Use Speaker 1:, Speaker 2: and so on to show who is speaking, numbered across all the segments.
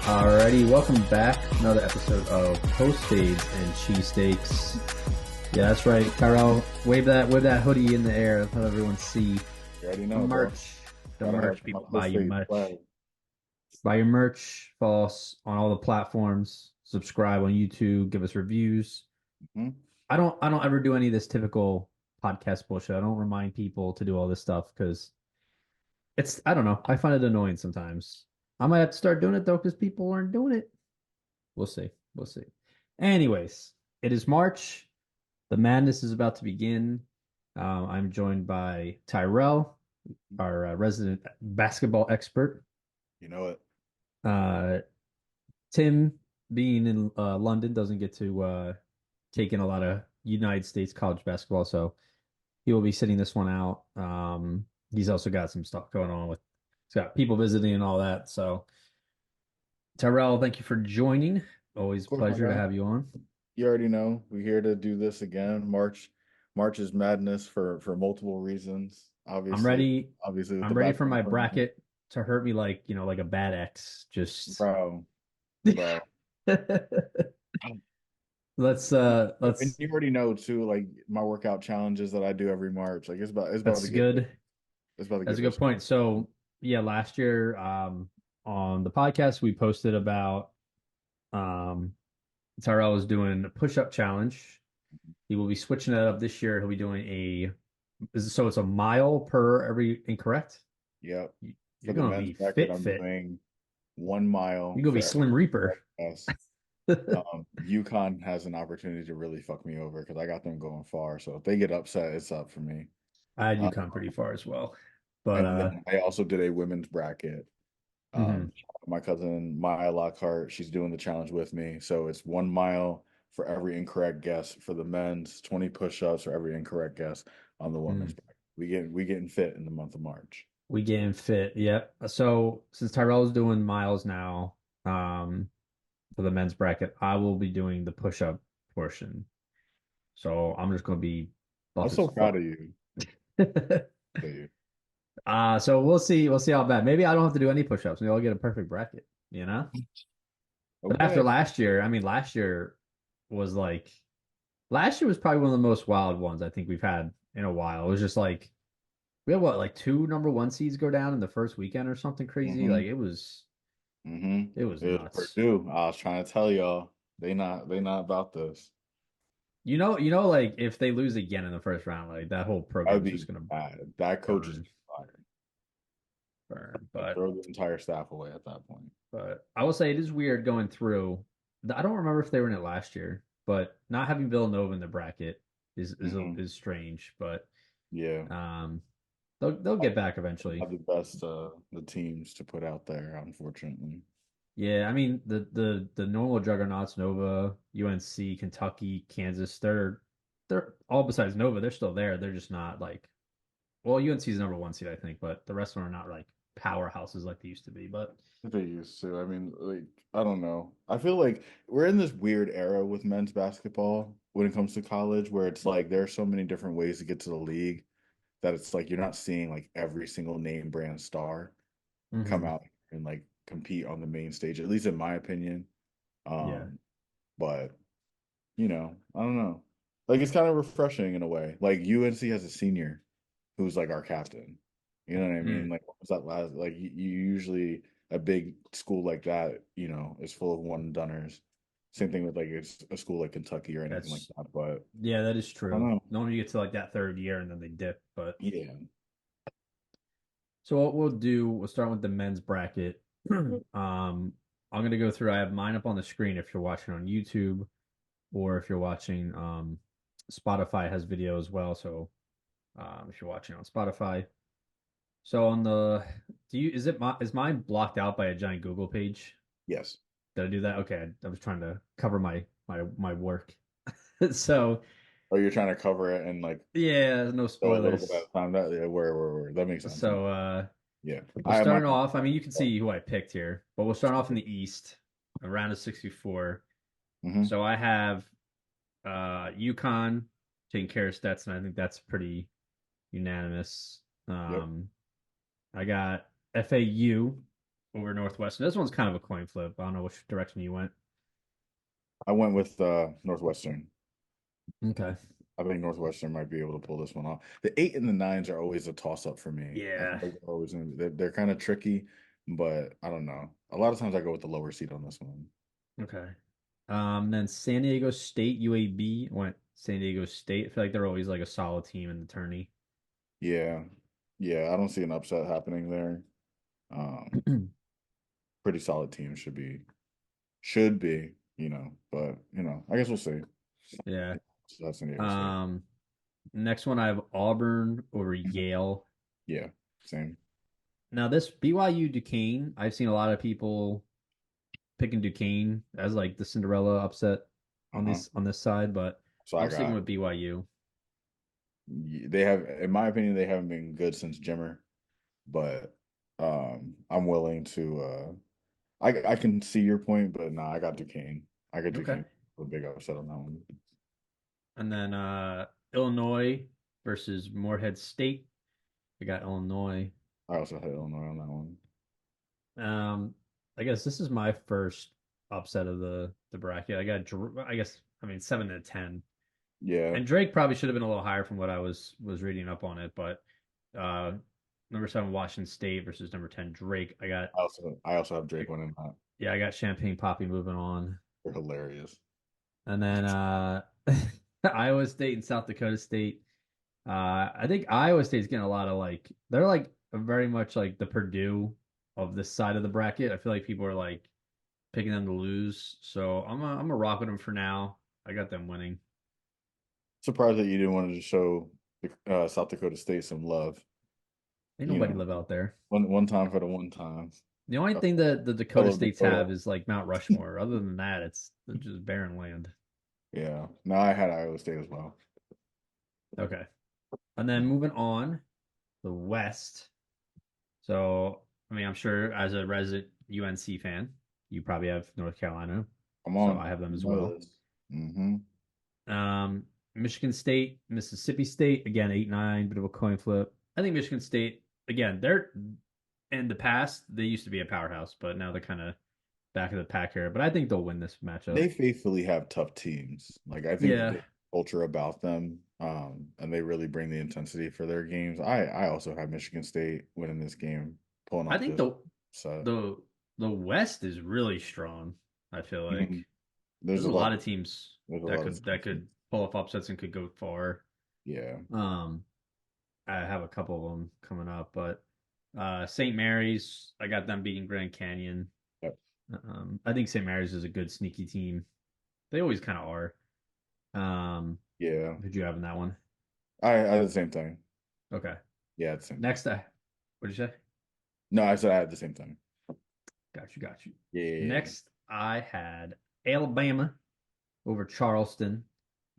Speaker 1: Alrighty, welcome back. Another episode of Post-Fades and Cheesesteaks. Yeah, that's right. Tyrell, wave that hoodie in the air. Let everyone see
Speaker 2: You already
Speaker 1: the
Speaker 2: know, bro.
Speaker 1: merch. The
Speaker 2: Gotta have
Speaker 1: merch,
Speaker 2: my
Speaker 1: people buy your
Speaker 2: post-fade
Speaker 1: merch.
Speaker 2: flag.
Speaker 1: Buy your merch. Follow us on all the platforms. Subscribe on YouTube. Give us reviews.
Speaker 2: Hmm.
Speaker 1: I don't ever do any of this typical podcast bullshit. I don't remind people to do all this stuff because I don't know. I find it annoying sometimes. I might have to start doing it though because people aren't doing it. We'll see. We'll see. Anyways, it is March. The madness is about to begin. I'm joined by Tyrell, our resident basketball expert.
Speaker 2: You know it.
Speaker 1: Uh, Tim, being in London, doesn't get to take in a lot of United States college basketball, so he will be sitting this one out. He's also got some stuff going on with, he's got people visiting and all that. So, Tyrell, thank you for joining. Always
Speaker 2: Of
Speaker 1: a
Speaker 2: course, my
Speaker 1: pleasure to
Speaker 2: guy.
Speaker 1: have you on.
Speaker 2: You already know. We're here to do this again. March is madness for multiple reasons.
Speaker 1: I'm
Speaker 2: Obviously,
Speaker 1: ready.
Speaker 2: obviously with the
Speaker 1: I'm ready for
Speaker 2: basketball
Speaker 1: my
Speaker 2: tournament.
Speaker 1: bracket to hurt me like, like a bad ex. Just
Speaker 2: Bro, bro. And
Speaker 1: let's
Speaker 2: you already know too, like my workout challenges that I do every March. Like it's about
Speaker 1: that's
Speaker 2: to get
Speaker 1: good.
Speaker 2: it's about to
Speaker 1: That's
Speaker 2: get
Speaker 1: a good
Speaker 2: risky.
Speaker 1: point. So yeah, last year on the podcast we posted about um Tyrell was doing a push-up challenge. He will be switching it up this year. He'll be doing so it's a mile per every incorrect.
Speaker 2: Yep. For
Speaker 1: You're
Speaker 2: the
Speaker 1: gonna
Speaker 2: men's
Speaker 1: be
Speaker 2: bracket,
Speaker 1: fit
Speaker 2: I'm
Speaker 1: fit.
Speaker 2: doing 1 mile
Speaker 1: You're gonna be
Speaker 2: for every
Speaker 1: Slim Reaper.
Speaker 2: correct guess. UConn has an opportunity to really fuck me over because I got them going far. So if they get upset, it's up for me.
Speaker 1: I had
Speaker 2: Uh,
Speaker 1: UConn pretty far as well. But
Speaker 2: and then I also did a women's bracket.
Speaker 1: mhm.
Speaker 2: My cousin Maya Lockhart, she's doing the challenge with me. So it's 1 mile for every incorrect guess for the men's, 20 push-ups for every incorrect guess on the women's
Speaker 1: Mm.
Speaker 2: bracket. We getting fit in the month of March.
Speaker 1: We getting fit. Yep. So since Tyrell's doing miles now, for the men's bracket, I will be doing the push-up portion. So I'm just gonna be
Speaker 2: I'm
Speaker 1: buff as
Speaker 2: so proud
Speaker 1: fuck.
Speaker 2: of you. Dude.
Speaker 1: So we'll see. We'll see how bad. Maybe I don't have to do any push-ups. Maybe I'll get a perfect bracket, you know? But after
Speaker 2: Okay.
Speaker 1: last year, I mean, was like last year was probably one of the most wild ones I think we've had in a while. It was just like we had what, like two number one seeds go down in the first weekend or something crazy.
Speaker 2: Mm-hmm.
Speaker 1: Like
Speaker 2: Mm-hmm.
Speaker 1: it was
Speaker 2: It was
Speaker 1: nuts.
Speaker 2: Purdue. I was trying to tell y'all, they not about this.
Speaker 1: Like if they lose again in the first round, like that whole
Speaker 2: That would
Speaker 1: program's just
Speaker 2: be
Speaker 1: gonna
Speaker 2: bad. That coach is
Speaker 1: burn,
Speaker 2: fired.
Speaker 1: burn.
Speaker 2: Like throw the entire staff away at that point.
Speaker 1: But I will say it is weird going through. I don't remember if they were in it last year, but not having Villanova in the bracket
Speaker 2: Hmm.
Speaker 1: is strange. But
Speaker 2: Yeah,
Speaker 1: um, they'll get back eventually.
Speaker 2: not the best the teams to put out there, unfortunately.
Speaker 1: Yeah, I mean the normal juggernauts, Nova, UNC, Kentucky, Kansas, they're all besides Nova, they're still there. They're just not like, well, UNC is number one seed, I think, but the rest of them are not like powerhouses like they used to be. But
Speaker 2: They used to. I mean, like, I don't know. I feel like we're in this weird era with men's basketball when it comes to college, where it's like there are so many different ways to get to the league that it's like you're not seeing like every single name brand star come
Speaker 1: mhm,
Speaker 2: out and like compete on the main stage, at least in my opinion.
Speaker 1: yeah,
Speaker 2: Um, but I don't know. Like it's kind of refreshing in a way. Like UNC has a senior who's like our captain. You know what I mean?
Speaker 1: mm,
Speaker 2: Like what was that last? Like you usually a big school like that, is full of one and doneers. Same thing with like it's a school like Kentucky or anything like
Speaker 1: that's
Speaker 2: that. But
Speaker 1: yeah, that is
Speaker 2: I don't
Speaker 1: true.
Speaker 2: know.
Speaker 1: Normally you get to like that third year and then they dip. But
Speaker 2: Yeah.
Speaker 1: so what we'll start with the men's bracket. I'm gonna go through. I have mine up on the screen if you're watching on YouTube, or if you're watching Spotify has video as well. So if you're watching on Spotify. So on the is mine blocked out by a giant Google page?
Speaker 2: Yes.
Speaker 1: Did I do that? Okay, I was trying to cover my work. So
Speaker 2: Oh, you're trying to cover it and like
Speaker 1: yeah, no
Speaker 2: go a little bit at
Speaker 1: spoilers.
Speaker 2: a time. That yeah, where that makes sense.
Speaker 1: So
Speaker 2: Yeah.
Speaker 1: we're
Speaker 2: I have mine.
Speaker 1: starting off. I mean, you can see who I picked here, but we'll start off in the East, a round of 64.
Speaker 2: Mm-hmm.
Speaker 1: So I have UConn taking care of Stetson. I think that's pretty unanimous.
Speaker 2: Yep.
Speaker 1: I got FAU. over Northwestern. This one's kind of a coin flip. I don't know which direction you went.
Speaker 2: I went with Northwestern.
Speaker 1: Okay.
Speaker 2: I think Northwestern might be able to pull this one off. The eight and the nines are always a toss up for me. I feel
Speaker 1: Yeah.
Speaker 2: like they're kind of tricky, but I don't know. A lot of times I go with the lower seed on this one.
Speaker 1: Okay. Then San Diego State UAB went San Diego State. I feel like they're always like a solid team in the tourney.
Speaker 2: Yeah, yeah, I don't see an upset happening there. Um, Pretty solid team should be, but I guess we'll see.
Speaker 1: Yeah.
Speaker 2: So that's San Diego State.
Speaker 1: Um, Next one I have Auburn over Yale.
Speaker 2: Yeah, same.
Speaker 1: Now this BYU Duquesne, I've seen a lot of people picking Duquesne as like the Cinderella upset on
Speaker 2: Uh-huh.
Speaker 1: this side, but
Speaker 2: So I
Speaker 1: I'm sticking
Speaker 2: got
Speaker 1: with BYU.
Speaker 2: they have, in my opinion, they haven't been good since Jimmer, but I'm willing to I can see your point, but nah, I got Duquesne. I got
Speaker 1: Okay.
Speaker 2: Duquesne. A big upset on that one.
Speaker 1: And then Illinois versus Morehead State. I got Illinois.
Speaker 2: I also had Illinois on that one.
Speaker 1: Um, I guess this is my first upset of the bracket. I guess I mean 7 to 10.
Speaker 2: Yeah,
Speaker 1: And Drake probably should have been a little higher from what I was reading up on it, but uh number 7 Washington State versus number 10 Drake.
Speaker 2: I also have Drake winning that.
Speaker 1: Yeah, I got Champagne Poppy moving on.
Speaker 2: They're hilarious.
Speaker 1: And then Iowa State and South Dakota State. I think Iowa State's getting a lot of like they're like very much like the Purdue of this side of the bracket. I feel like people are like picking them to lose. So I'm a rock with them for now. I got them winning.
Speaker 2: Surprised that you didn't want to show South Dakota State some love.
Speaker 1: Ain't
Speaker 2: You
Speaker 1: nobody
Speaker 2: know,
Speaker 1: live out there.
Speaker 2: one time for the one time.
Speaker 1: The only thing that the Dakota
Speaker 2: Fellow
Speaker 1: States
Speaker 2: Dakota.
Speaker 1: have is like Mount Rushmore. Other than that, it's just barren land.
Speaker 2: Yeah. No, I had Iowa State as well.
Speaker 1: Okay. And then moving on, the West. So, I mean, I'm sure as a resident UNC fan, you probably have North Carolina.
Speaker 2: Come
Speaker 1: So
Speaker 2: on.
Speaker 1: I have them
Speaker 2: You
Speaker 1: as
Speaker 2: know
Speaker 1: well.
Speaker 2: this. Mm-hmm.
Speaker 1: Michigan State, Mississippi State, again, 8-9, bit of a coin flip. I think Michigan State, again, they're in the past, they used to be a powerhouse, but now they're kind of back of the pack here. But I think they'll win this matchup.
Speaker 2: They faithfully have tough teams. Like I think
Speaker 1: Yeah.
Speaker 2: the culture about them, and they really bring the intensity for their games. I also have Michigan State winning this game, pulling
Speaker 1: I
Speaker 2: off
Speaker 1: think
Speaker 2: this set.
Speaker 1: the the West is really strong. I feel like
Speaker 2: Mhm. There's
Speaker 1: there's
Speaker 2: a
Speaker 1: a
Speaker 2: lot
Speaker 1: lot
Speaker 2: of
Speaker 1: of teams
Speaker 2: there's a
Speaker 1: that
Speaker 2: lot of
Speaker 1: could pull off upsets and could go far.
Speaker 2: yeah.
Speaker 1: Um, I have a couple of them coming up, but St. Mary's, I got them beating Grand Canyon.
Speaker 2: Yep.
Speaker 1: I think St. Mary's is a good sneaky team. They always kind of are.
Speaker 2: Yeah.
Speaker 1: Who'd you have in that one?
Speaker 2: I had the same thing.
Speaker 1: Okay.
Speaker 2: Yeah, the same thing.
Speaker 1: Next, what'd you say?
Speaker 2: No, I said I had the same thing.
Speaker 1: Got you.
Speaker 2: Yeah.
Speaker 1: Next, I had Alabama over Charleston.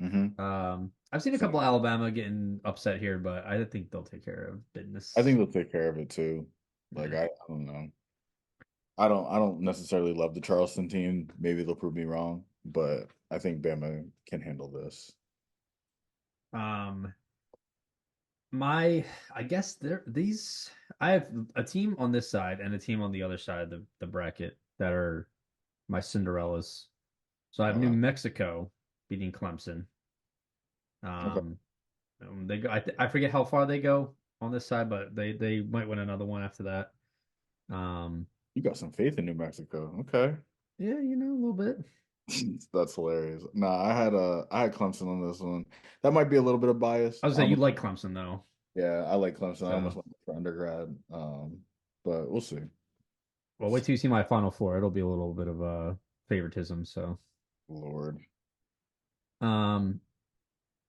Speaker 2: Mm-hmm.
Speaker 1: I've seen a couple
Speaker 2: Same.
Speaker 1: of Alabama getting upset here, but I think they'll take care of
Speaker 2: I think
Speaker 1: business.
Speaker 2: they'll take care of it too. Like
Speaker 1: Yeah.
Speaker 2: I don't know. I don't necessarily love the Charleston team. Maybe they'll prove me wrong, but I think Bama can handle this.
Speaker 1: Um, I guess there these I have a team on this side and a team on the other side of the bracket that are my Cinderellas. So I have New
Speaker 2: Okay.
Speaker 1: Mexico beating Clemson.
Speaker 2: Okay.
Speaker 1: Um, they go. I forget how far they go on this side, but they might win another one after that. Um,
Speaker 2: You got some faith in New Mexico. Okay.
Speaker 1: yeah, a little bit.
Speaker 2: That's hilarious. Nah, I had Clemson on this one. That might be a little bit of bias.
Speaker 1: I was
Speaker 2: I
Speaker 1: say you
Speaker 2: almost,
Speaker 1: like Clemson though,
Speaker 2: yeah, I like Clemson. I
Speaker 1: so
Speaker 2: almost went for undergrad. But we'll see.
Speaker 1: well, wait till you see my Final Four. It'll be a little bit of a favoritism. So,
Speaker 2: Lord.
Speaker 1: um,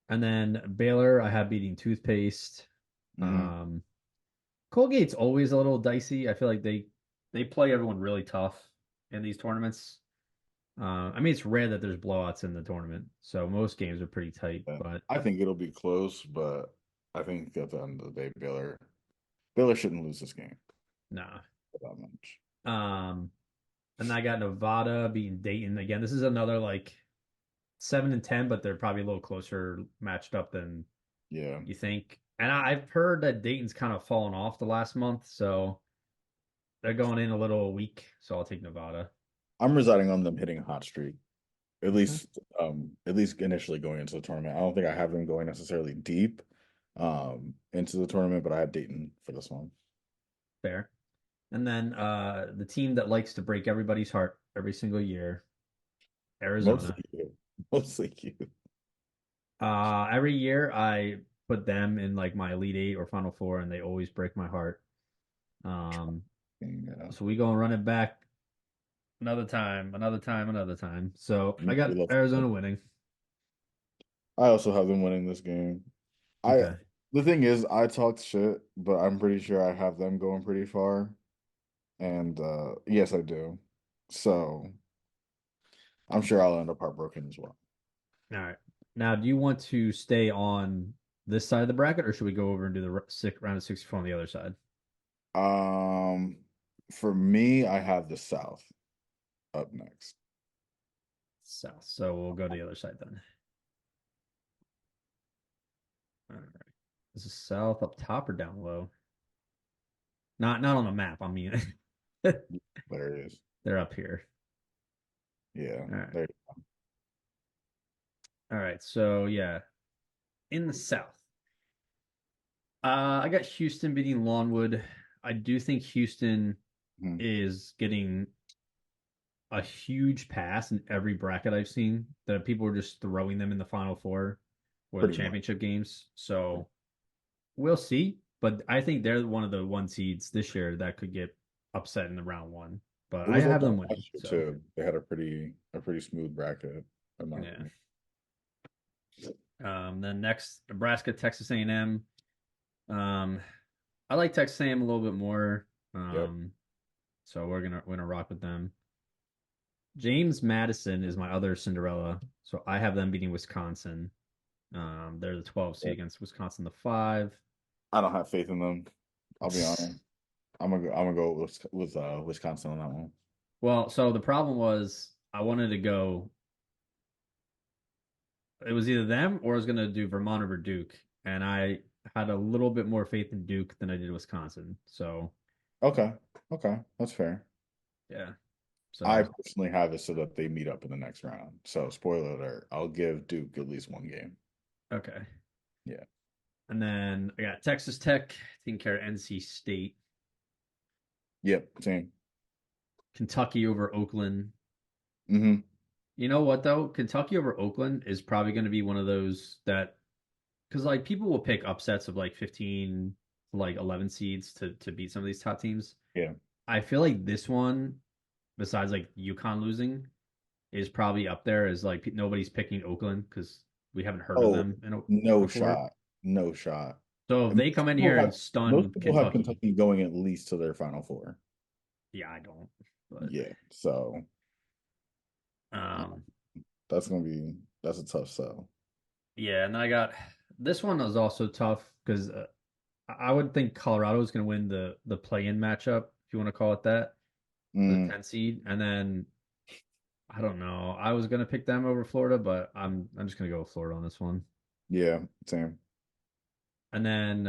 Speaker 1: and then Baylor, I have beating Toothpaste.
Speaker 2: Hmm.
Speaker 1: Um, Colgate's always a little dicey. I feel like they play everyone really tough in these tournaments. I mean, it's rare that there's blowouts in the tournament, so most games are pretty tight.
Speaker 2: Yeah.
Speaker 1: But
Speaker 2: I think it'll be close, but I think at the end of the day, Baylor shouldn't lose this game
Speaker 1: nah.
Speaker 2: that much.
Speaker 1: And I got Nevada beating Dayton again. This is another like 7 and 10, but they're probably a little closer matched up than
Speaker 2: Yeah.
Speaker 1: you think. And I've heard that Dayton's kind of fallen off the last month, so they're going in a little weak, so I'll take Nevada.
Speaker 2: I'm residing on them hitting a hot streak.
Speaker 1: Okay.
Speaker 2: At least initially going into the tournament. I don't think I have them going necessarily deep into the tournament, but I had Dayton for this one.
Speaker 1: Fair. And then the team that likes to break everybody's heart every single year,
Speaker 2: Mostly
Speaker 1: Arizona.
Speaker 2: you. Mostly you.
Speaker 1: Every year I put them in like my Elite Eight or Final Four, and they always break my heart. Um,
Speaker 2: Yeah.
Speaker 1: so we go and run it back another time, another time, another time. So I
Speaker 2: We
Speaker 1: got
Speaker 2: love
Speaker 1: Arizona winning.
Speaker 2: I also have them winning this game. I
Speaker 1: Okay.
Speaker 2: The thing is, I talked shit, but I'm pretty sure I have them going pretty far. And yes, I do. So I'm sure I'll end up heartbroken as well.
Speaker 1: All right. Now, do you want to stay on this side of the bracket, or should we go over and do the round of 64 on the other side?
Speaker 2: Um, for me, I have the South up next.
Speaker 1: South. So we'll go to the other side then. All right. Is this South up top or down low? Not on the map. I mean,
Speaker 2: There it is.
Speaker 1: they're up here.
Speaker 2: Yeah,
Speaker 1: All right.
Speaker 2: there.
Speaker 1: All right. So yeah, in the South, I got Houston beating Longwood. I do think Houston
Speaker 2: Mhm.
Speaker 1: is getting a huge pass in every bracket I've seen that people are just throwing them in the Final Four or the
Speaker 2: Pretty much.
Speaker 1: championship games. So we'll see. But I think they're one of the one seeds this year that could get upset in the round one. But
Speaker 2: It
Speaker 1: I
Speaker 2: was like
Speaker 1: have
Speaker 2: that
Speaker 1: them winning.
Speaker 2: last year
Speaker 1: So
Speaker 2: too. They had a pretty smooth bracket, in my
Speaker 1: yeah.
Speaker 2: opinion.
Speaker 1: Then next, Nebraska, Texas A&M. Um, I like Texas A&M a little bit more.
Speaker 2: Yep.
Speaker 1: So we're gonna rock with them. James Madison is my other Cinderella. So I have them beating Wisconsin. They're the 12 seed
Speaker 2: Yep.
Speaker 1: against Wisconsin, the 5.
Speaker 2: I don't have faith in them. I'll be honest. I'm gonna go with Wisconsin on that one.
Speaker 1: Well, so the problem was I wanted to go. It was either them or I was going to do Vermont over Duke, and I had a little bit more faith in Duke than I did Wisconsin. So
Speaker 2: Okay. Okay. That's fair.
Speaker 1: yeah,
Speaker 2: I
Speaker 1: so
Speaker 2: personally have it so that they meet up in the next round. So spoiler alert, I'll give Duke at least one game.
Speaker 1: okay.
Speaker 2: Yeah.
Speaker 1: And then I got Texas Tech taking care of NC State,
Speaker 2: Yep. Same.
Speaker 1: Kentucky over Oakland.
Speaker 2: Hmm.
Speaker 1: You know what though? Kentucky over Oakland is probably going to be one of those that because like people will pick upsets of like 15 like 11 seeds to beat some of these top teams.
Speaker 2: Yeah.
Speaker 1: I feel like this one, besides like UConn losing, is probably up there as like nobody's picking Oakland because we haven't heard of
Speaker 2: Oh,
Speaker 1: them
Speaker 2: no
Speaker 1: before.
Speaker 2: shot. No shot.
Speaker 1: So if
Speaker 2: And
Speaker 1: they come in here and
Speaker 2: most
Speaker 1: stun
Speaker 2: people have
Speaker 1: Kentucky,
Speaker 2: Kentucky going at least to their Final Four.
Speaker 1: yeah, I don't. But
Speaker 2: Yeah. So uh,
Speaker 1: um,
Speaker 2: that's a tough sell.
Speaker 1: yeah, and then I got this one was also tough because I would think Colorado is going to win the play-in matchup, if you want to call it that, for the
Speaker 2: Mm,
Speaker 1: 10 seed, and then I don't know. I was going to pick them over Florida, but I'm just going to go with Florida on this one.
Speaker 2: yeah, same.
Speaker 1: And then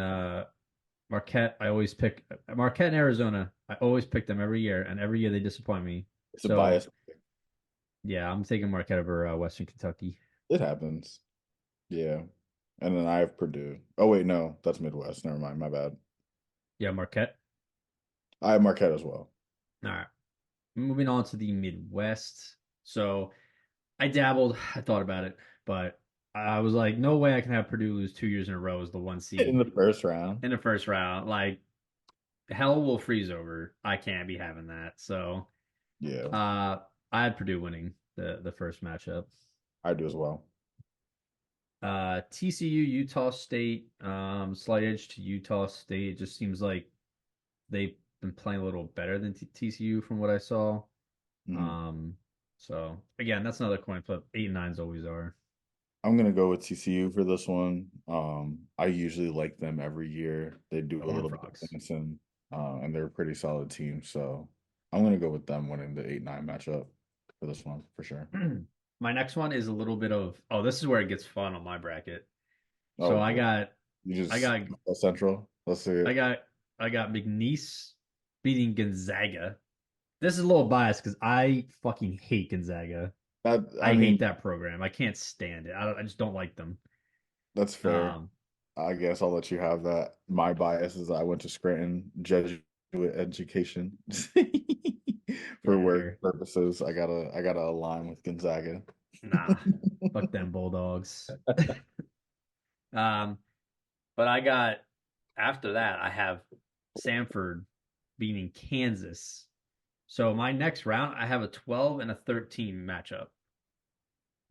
Speaker 1: Marquette, I always pick Marquette in Arizona. I always pick them every year, and every year they disappoint me.
Speaker 2: It's a
Speaker 1: So
Speaker 2: bias.
Speaker 1: yeah, I'm taking Marquette over Western Kentucky.
Speaker 2: It happens. Yeah. And then I have Purdue. Oh wait, no, that's Midwest. Never mind, my bad.
Speaker 1: Yeah, Marquette.
Speaker 2: I have Marquette as well.
Speaker 1: All right, moving on to the Midwest. So I dabbled, I thought about it, but I was like, no way I can have Purdue lose 2 years in a row as the one
Speaker 2: In
Speaker 1: seed
Speaker 2: the first round.
Speaker 1: in the first round. Like hell will freeze over. I can't be having that. So
Speaker 2: Yeah,
Speaker 1: uh, I had Purdue winning the first matchup.
Speaker 2: I do as well.
Speaker 1: TCU, Utah State, slight edge to Utah State. It just seems like they've been playing a little better than TCU from what I saw.
Speaker 2: Mhm.
Speaker 1: Um, so again, that's another coin flip. 8 and 9s always are.
Speaker 2: I'm gonna go with TCU for this one. I usually like them every year. They do a
Speaker 1: Horn
Speaker 2: little bit of
Speaker 1: Frogs.
Speaker 2: dancing, and they're a pretty solid team. So I'm gonna go with them winning the 8-9 matchup for this one for sure.
Speaker 1: My next one is a little bit of this is where it gets fun on my bracket.
Speaker 2: Oh
Speaker 1: So I
Speaker 2: boy,
Speaker 1: got
Speaker 2: you
Speaker 1: I
Speaker 2: just
Speaker 1: got
Speaker 2: Central. Let's see
Speaker 1: I
Speaker 2: it.
Speaker 1: got I got McNeese beating Gonzaga. This is a little biased because I fucking hate Gonzaga.
Speaker 2: That I
Speaker 1: I hate
Speaker 2: mean,
Speaker 1: that program. I can't stand it. I just don't like them.
Speaker 2: that's fair.
Speaker 1: Um,
Speaker 2: I guess I'll let you have that. My bias is I went to Scranton Jesuit education
Speaker 1: get
Speaker 2: for
Speaker 1: out of
Speaker 2: work
Speaker 1: here.
Speaker 2: purposes. I gotta align with Gonzaga.
Speaker 1: Nah, fuck them Bulldogs. Um, but I got after that, I have Samford beating Kansas. So my next round, I have a 12 and a 13 matchup.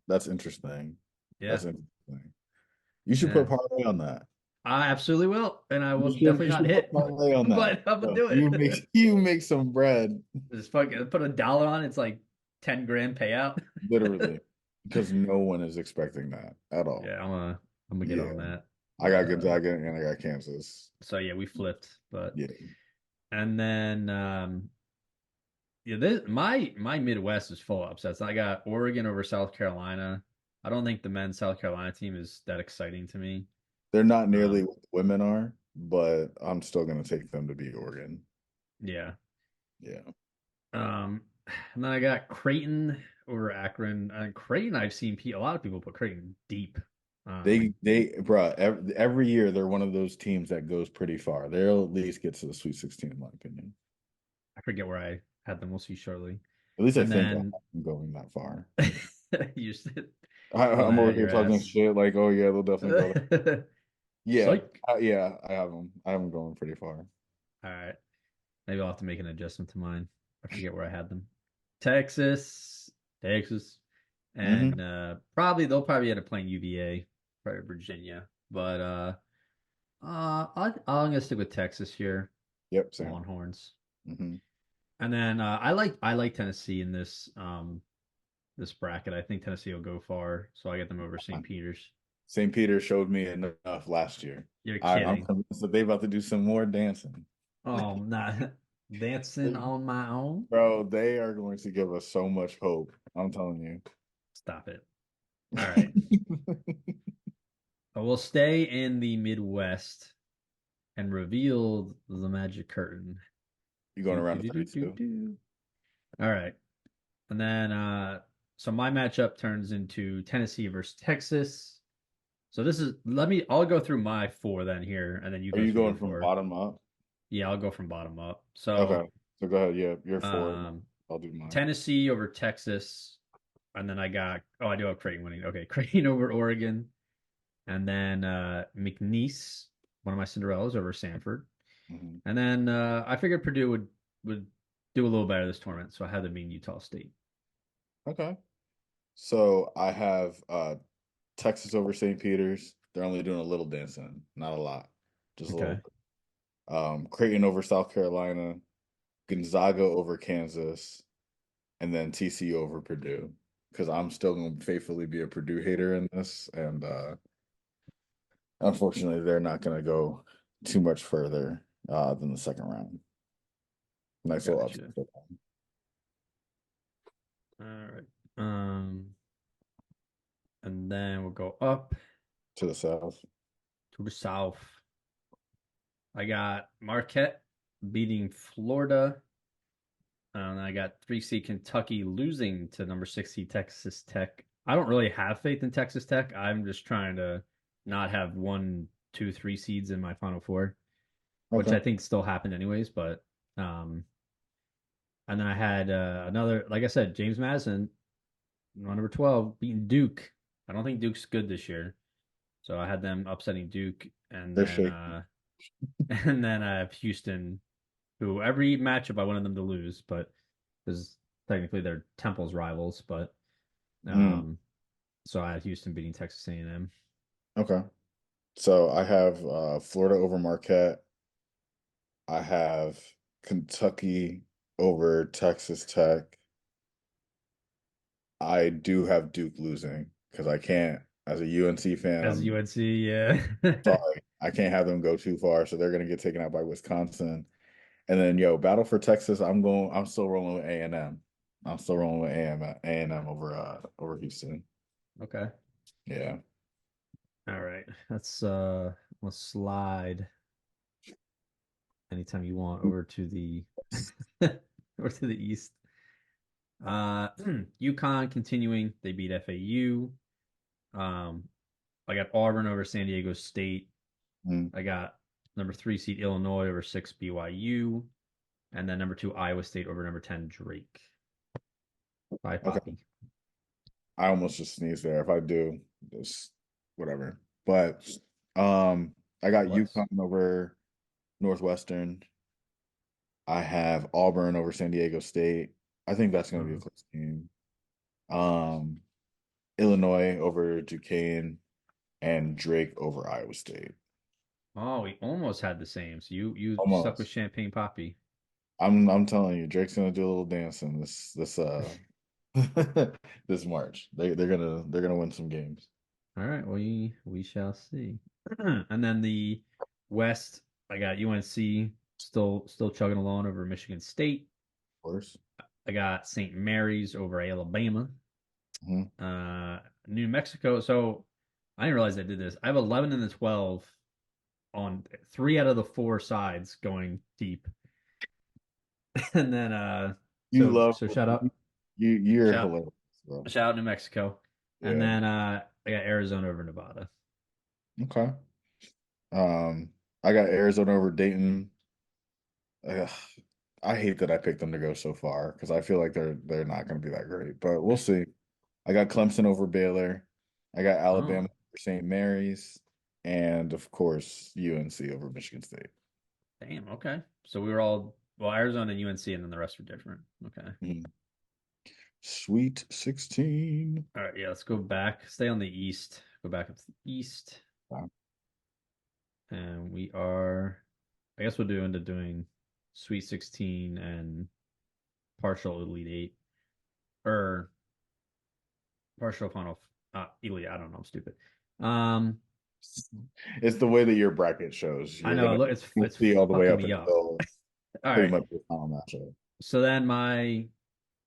Speaker 2: That's interesting.
Speaker 1: Yeah,
Speaker 2: That's interesting. You should
Speaker 1: yeah.
Speaker 2: put parlay on that.
Speaker 1: I absolutely will, and I will
Speaker 2: You
Speaker 1: definitely not
Speaker 2: should put
Speaker 1: hit,
Speaker 2: parlay on that.
Speaker 1: but I'm gonna
Speaker 2: So
Speaker 1: do it.
Speaker 2: you make some bread,
Speaker 1: Just fucking put $1 on. It's like 10 grand payout.
Speaker 2: literally, because no one is expecting that at all.
Speaker 1: Yeah, I'm gonna get
Speaker 2: Yeah,
Speaker 1: on that.
Speaker 2: I got
Speaker 1: But
Speaker 2: Gonzaga and I got Kansas.
Speaker 1: so yeah, we flipped. But
Speaker 2: Yeah,
Speaker 1: and then yeah, this my Midwest is full of upsets. I got Oregon over South Carolina. I don't think the men's South Carolina team is that exciting to me.
Speaker 2: they're not nearly
Speaker 1: Um,
Speaker 2: what the women are, but I'm still gonna take them to beat Oregon.
Speaker 1: yeah.
Speaker 2: Yeah,
Speaker 1: And then I got Creighton over Akron. And Creighton, I've seen a lot of people put Creighton deep.
Speaker 2: bruh, every year they're one of those teams that goes pretty far. They'll at least get to the Sweet 16, in my opinion.
Speaker 1: I forget where I had them. We'll see shortly.
Speaker 2: At least I
Speaker 1: And
Speaker 2: think I have
Speaker 1: then
Speaker 2: them going that far.
Speaker 1: you said pulling
Speaker 2: I'm
Speaker 1: that out
Speaker 2: over
Speaker 1: of
Speaker 2: here
Speaker 1: your
Speaker 2: talking
Speaker 1: ass.
Speaker 2: shit like, oh yeah, they'll definitely go there. Yeah,
Speaker 1: Psych.
Speaker 2: yeah, I have them. I have them going pretty far.
Speaker 1: All right. Maybe I'll have to make an adjustment to mine. I forget where I had them. Texas, Texas, and
Speaker 2: Hmm.
Speaker 1: they'll probably end up playing UVA, probably Virginia. But I'm gonna stick with Texas here,
Speaker 2: Yep, same.
Speaker 1: Longhorns.
Speaker 2: Hmm.
Speaker 1: And then I like Tennessee in this bracket. I think Tennessee will go far, so I get them over St. Peter's.
Speaker 2: St. Peter showed me enough last year.
Speaker 1: You're
Speaker 2: I'm
Speaker 1: kidding.
Speaker 2: convinced that they about to do some more dancing.
Speaker 1: Oh, not dancing on my own.
Speaker 2: Bro, they are going to give us so much hope. I'm telling you.
Speaker 1: Stop it. All right. But we'll stay in the Midwest and reveal the magic curtain.
Speaker 2: You going
Speaker 1: Do, do,
Speaker 2: around to
Speaker 1: do, do, do,
Speaker 2: 32?
Speaker 1: do. All right. And then so my matchup turns into Tennessee versus Texas. So I'll go through my four then here, and then you
Speaker 2: Are
Speaker 1: go
Speaker 2: you
Speaker 1: through your
Speaker 2: going from
Speaker 1: four.
Speaker 2: bottom up?
Speaker 1: Yeah, I'll go from bottom up. So
Speaker 2: Okay. So go ahead. Yeah, you're four.
Speaker 1: um
Speaker 2: I'll do mine.
Speaker 1: Tennessee over Texas. And then I do have Creighton winning. Okay, Creighton over Oregon. And then McNeese, one of my Cinderellas, over Sanford.
Speaker 2: Hmm.
Speaker 1: And then I figured Purdue would do a little better this tournament, so I had them being Utah State.
Speaker 2: Okay. So I have Texas over St. Peter's. They're only doing a little dancing, not a lot, just a little
Speaker 1: Okay.
Speaker 2: bit. Creighton over South Carolina, Gonzaga over Kansas, and then TCU over Purdue. Because I'm still going to faithfully be a Purdue hater in this, and unfortunately, they're not going to go too much further than the second round. Nice little upset
Speaker 1: Gotcha.
Speaker 2: for them.
Speaker 1: All right. And then we'll go up
Speaker 2: To the south.
Speaker 1: to the south. I got Marquette beating Florida. And I got 3 seed Kentucky losing to number 6 seed Texas Tech. I don't really have faith in Texas Tech. I'm just trying to not have 1, 2, 3 seeds in my Final Four, which I
Speaker 2: Okay.
Speaker 1: think still happened anyways. But and then I had another, like I said, James Madison, number 12, beating Duke. I don't think Duke's good this year, so I had them upsetting Duke, and
Speaker 2: They're
Speaker 1: then
Speaker 2: shaky.
Speaker 1: and then I have Houston, who every matchup I wanted them to lose, but because technically they're Temple's rivals, but
Speaker 2: Mm,
Speaker 1: um, so I had Houston beating Texas A&M.
Speaker 2: okay. So I have Florida over Marquette. I have Kentucky over Texas Tech. I do have Duke losing because I can't, as a UNC fan,
Speaker 1: As
Speaker 2: I'm
Speaker 1: UNC, yeah.
Speaker 2: sorry. I can't have them go too far, so they're gonna get taken out by Wisconsin. And then battle for Texas, I'm still rolling with A&M. I'm still rolling with A&M over Houston.
Speaker 1: Okay.
Speaker 2: Yeah.
Speaker 1: All right. Let's slide. anytime you want over to the over to the east. UConn continuing. They beat FAU. I got Auburn over San Diego State.
Speaker 2: Mm,
Speaker 1: I got number 3 seed Illinois over 6 BYU, and then number 2 Iowa State over number 10 Drake. Bye,
Speaker 2: okay.
Speaker 1: Poppy.
Speaker 2: I almost just sneezed there. If I do, just whatever. But I got
Speaker 1: Bless.
Speaker 2: UConn over Northwestern. I have Auburn over San Diego State. I think that's going to be a
Speaker 1: Uh,
Speaker 2: close game. Um, Illinois over Duquesne and Drake over Iowa State.
Speaker 1: oh, we almost had the same. So you stuck with
Speaker 2: Almost.
Speaker 1: Champagne Poppy.
Speaker 2: I'm telling you, Drake's gonna do a little dancing this this March. They're gonna win some games.
Speaker 1: All right, we shall see. And then the West, I got UNC still chugging along over Michigan State.
Speaker 2: Of course.
Speaker 1: I got St. Mary's over Alabama.
Speaker 2: Hmm.
Speaker 1: New Mexico. So I didn't realize I did this. I have 11 and the 12 on 3 out of the 4 sides going deep. And then
Speaker 2: You
Speaker 1: so
Speaker 2: love
Speaker 1: so shout out
Speaker 2: you're
Speaker 1: shout
Speaker 2: hilarious, bro.
Speaker 1: shout out New Mexico. And
Speaker 2: Yeah.
Speaker 1: then I got Arizona over Nevada.
Speaker 2: Okay. Um, I got Arizona over Dayton. Ugh, I hate that I picked them to go so far because I feel like they're not going to be that great, but we'll see. I got Clemson over Baylor. I got
Speaker 1: Oh,
Speaker 2: Alabama over St. Mary's, and of course UNC over Michigan State.
Speaker 1: damn. Okay. So we were all well, Arizona and UNC, and then the rest are different. Okay.
Speaker 2: Mhm. Sweet 16.
Speaker 1: All right. Yeah. Let's go back. Stay on the east. Go back up to the east,
Speaker 2: Wow.
Speaker 1: and we are. I guess we'll end up doing Sweet 16 and partial Elite Eight or partial final Elite. I don't know. I'm stupid. Um,
Speaker 2: It's the way that your bracket shows.
Speaker 1: I
Speaker 2: You're
Speaker 1: know.
Speaker 2: gonna
Speaker 1: Look,
Speaker 2: you'll
Speaker 1: it's
Speaker 2: see all the way
Speaker 1: fucking
Speaker 2: up
Speaker 1: me up.
Speaker 2: until
Speaker 1: All
Speaker 2: pretty
Speaker 1: right.
Speaker 2: much the final matchup.
Speaker 1: So then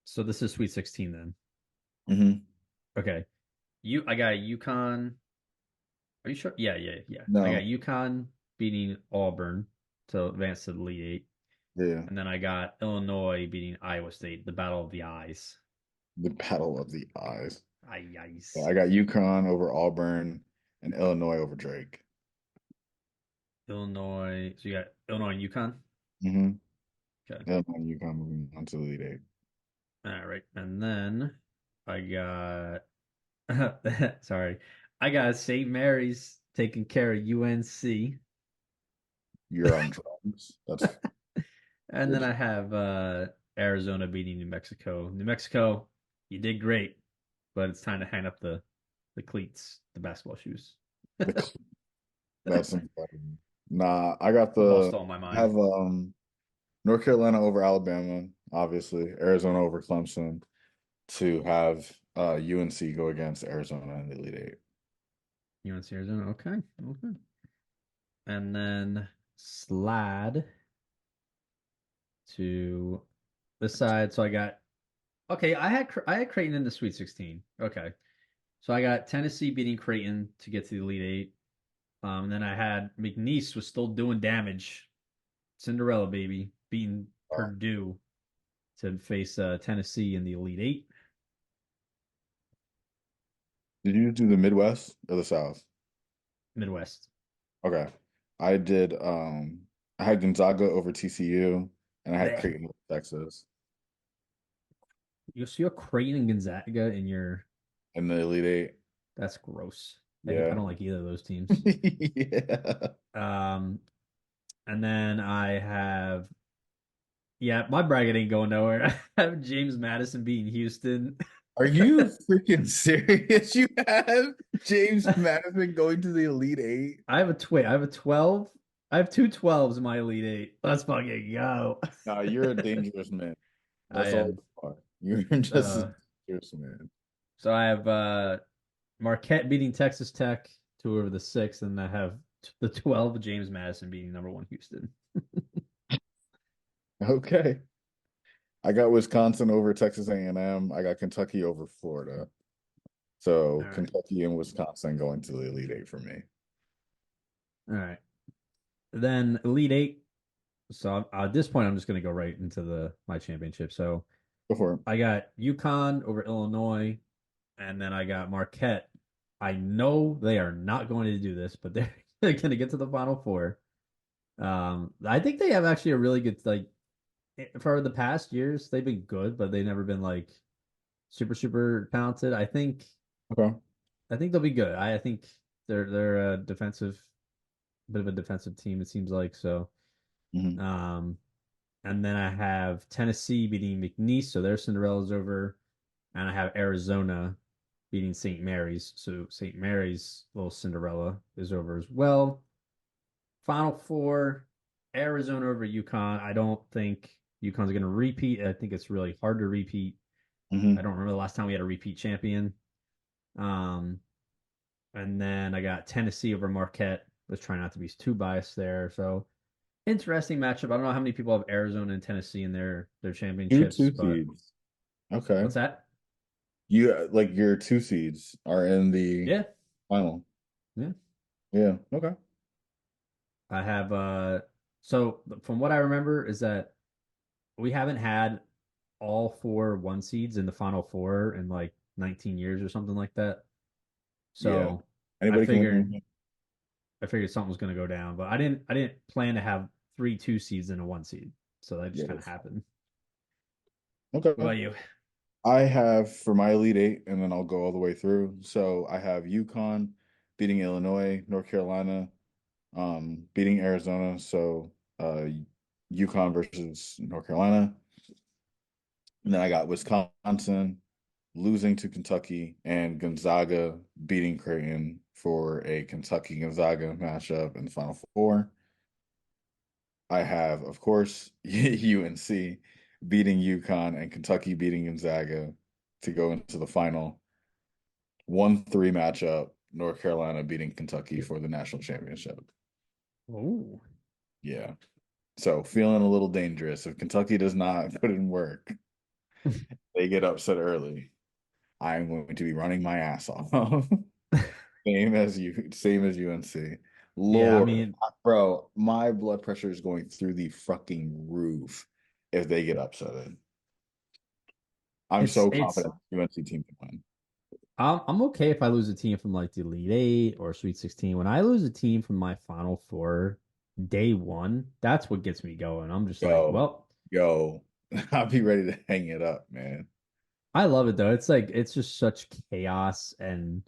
Speaker 1: so this is Sweet 16 then.
Speaker 2: Hmm.
Speaker 1: Okay. I got UConn. Are you sure? Yeah. I got
Speaker 2: No,
Speaker 1: UConn beating Auburn to advance to the Elite Eight.
Speaker 2: yeah,
Speaker 1: And then I got Illinois beating Iowa State, the Battle of the Eyes.
Speaker 2: the battle of the eyes. Yeah,
Speaker 1: Eyes.
Speaker 2: I got UConn over Auburn and Illinois over Drake.
Speaker 1: Illinois. So you got Illinois and UConn?
Speaker 2: Hmm.
Speaker 1: Okay.
Speaker 2: Illinois and UConn moving on to the Elite Eight.
Speaker 1: All right. And then I got sorry. I got St. Mary's taking care of UNC.
Speaker 2: You're on drums. That's
Speaker 1: And
Speaker 2: you're
Speaker 1: then I have Arizona beating New Mexico. New Mexico, you did great, but it's time to hang up the cleats, the basketball shoes.
Speaker 2: the, that's incredible. Nah, I got
Speaker 1: Football
Speaker 2: the
Speaker 1: stole my
Speaker 2: I
Speaker 1: mind.
Speaker 2: have North Carolina over Alabama, obviously, Arizona over Clemson to have UNC go against Arizona in the Elite Eight.
Speaker 1: UNC Arizona. Okay. Okay. And then slide to this side. So I got okay. I had Creighton in the Sweet 16. Okay. So I got Tennessee beating Creighton to get to the Elite Eight. And then I had McNeese was still doing damage. Cinderella baby beating
Speaker 2: Wow.
Speaker 1: Purdue to face Tennessee in the Elite Eight.
Speaker 2: Did you do the Midwest or the South?
Speaker 1: Midwest.
Speaker 2: Okay. I did I had Gonzaga over TCU and I had
Speaker 1: Blech.
Speaker 2: Creighton over Texas
Speaker 1: You see your Creighton and Gonzaga in your
Speaker 2: in the Elite Eight.
Speaker 1: that's gross. I
Speaker 2: Yeah.
Speaker 1: don't like either of those teams.
Speaker 2: Yeah.
Speaker 1: Um, and then I have yeah, my bracket ain't going nowhere. I have James Madison beating Houston.
Speaker 2: Are you freaking serious? You have James Madison going to the Elite Eight?
Speaker 1: I have a twin. I have a 12. I have two 12s in my Elite Eight. Let's fucking go.
Speaker 2: Nah, you're a dangerous man.
Speaker 1: I
Speaker 2: That's all
Speaker 1: am.
Speaker 2: you are. You're just a
Speaker 1: Uh,
Speaker 2: dangerous man.
Speaker 1: so I have Marquette beating Texas Tech to over the 6, and I have the 12 James Madison beating number 1 Houston.
Speaker 2: Okay. I got Wisconsin over Texas A&M. I got Kentucky over Florida.
Speaker 1: All
Speaker 2: So
Speaker 1: right.
Speaker 2: Kentucky and Wisconsin going to the Elite Eight for me.
Speaker 1: All right. Then Elite Eight. So at this point, I'm just going to go right into the my championship. So
Speaker 2: Go for it.
Speaker 1: I got UConn over Illinois, and then I got Marquette. I know they are not going to do this, but they're, they're going to get to the Final Four. I think they have actually a really good like for the past years they've been good, but they've never been like super talented.
Speaker 2: Okay.
Speaker 1: I think they'll be good. I think they're a defensive bit of a defensive team. It seems like so.
Speaker 2: Hmm.
Speaker 1: Um, and then I have Tennessee beating McNeese, so their Cinderella's over, and I have Arizona beating St. Mary's, so St. Mary's little Cinderella is over as well. Final four, Arizona over UConn. I don't think UConn's going to repeat. I think it's really hard to repeat. I
Speaker 2: Hmm.
Speaker 1: don't remember the last time we had a repeat champion. Um, and then I got Tennessee over Marquette. Was trying not to be too biased there. So interesting matchup. I don't know how many people have Arizona and Tennessee in their
Speaker 2: Two
Speaker 1: championships,
Speaker 2: two
Speaker 1: but
Speaker 2: seeds. Okay.
Speaker 1: what's that?
Speaker 2: You like your two seeds are in the
Speaker 1: Yeah,
Speaker 2: final.
Speaker 1: yeah.
Speaker 2: Yeah. Okay.
Speaker 1: I have so from what I remember is that we haven't had all four one seeds in the final four in like 19 years or something like that.
Speaker 2: Yeah.
Speaker 1: So I
Speaker 2: Anybody can
Speaker 1: figured
Speaker 2: win.
Speaker 1: I figured something was gonna go down, but I didn't plan to have three two seeds and a one seed. So that just kind of
Speaker 2: Yes.
Speaker 1: happened.
Speaker 2: Okay.
Speaker 1: What about you?
Speaker 2: I have for my Elite Eight, and then I'll go all the way through. So I have UConn beating Illinois, North Carolina, beating Arizona. So UConn versus North Carolina. And then I got Wisconsin losing to Kentucky and Gonzaga beating Creighton for a Kentucky Gonzaga matchup in the Final Four. I have, of course, UNC beating UConn and Kentucky beating Gonzaga to go into the final 1-3 matchup. North Carolina beating Kentucky for the national championship.
Speaker 1: Oh,
Speaker 2: Yeah. So feeling a little dangerous. If Kentucky does not put in work, they get upset early. I'm going to be running my ass off. Same as UNC.
Speaker 1: yeah. I
Speaker 2: Lord,
Speaker 1: mean,
Speaker 2: bro, my blood pressure is going through the fucking roof if they get upset. I'm
Speaker 1: it's
Speaker 2: so
Speaker 1: it's
Speaker 2: confident the UNC team can win.
Speaker 1: I'm okay if I lose a team from like the Elite Eight or Sweet 16. When I lose a team from my Final Four day one, that's what gets me going. I'm just like,
Speaker 2: Yo,
Speaker 1: well,
Speaker 2: yo, I'll be ready to hang it up, man.
Speaker 1: I love it though. It's like it's just such chaos and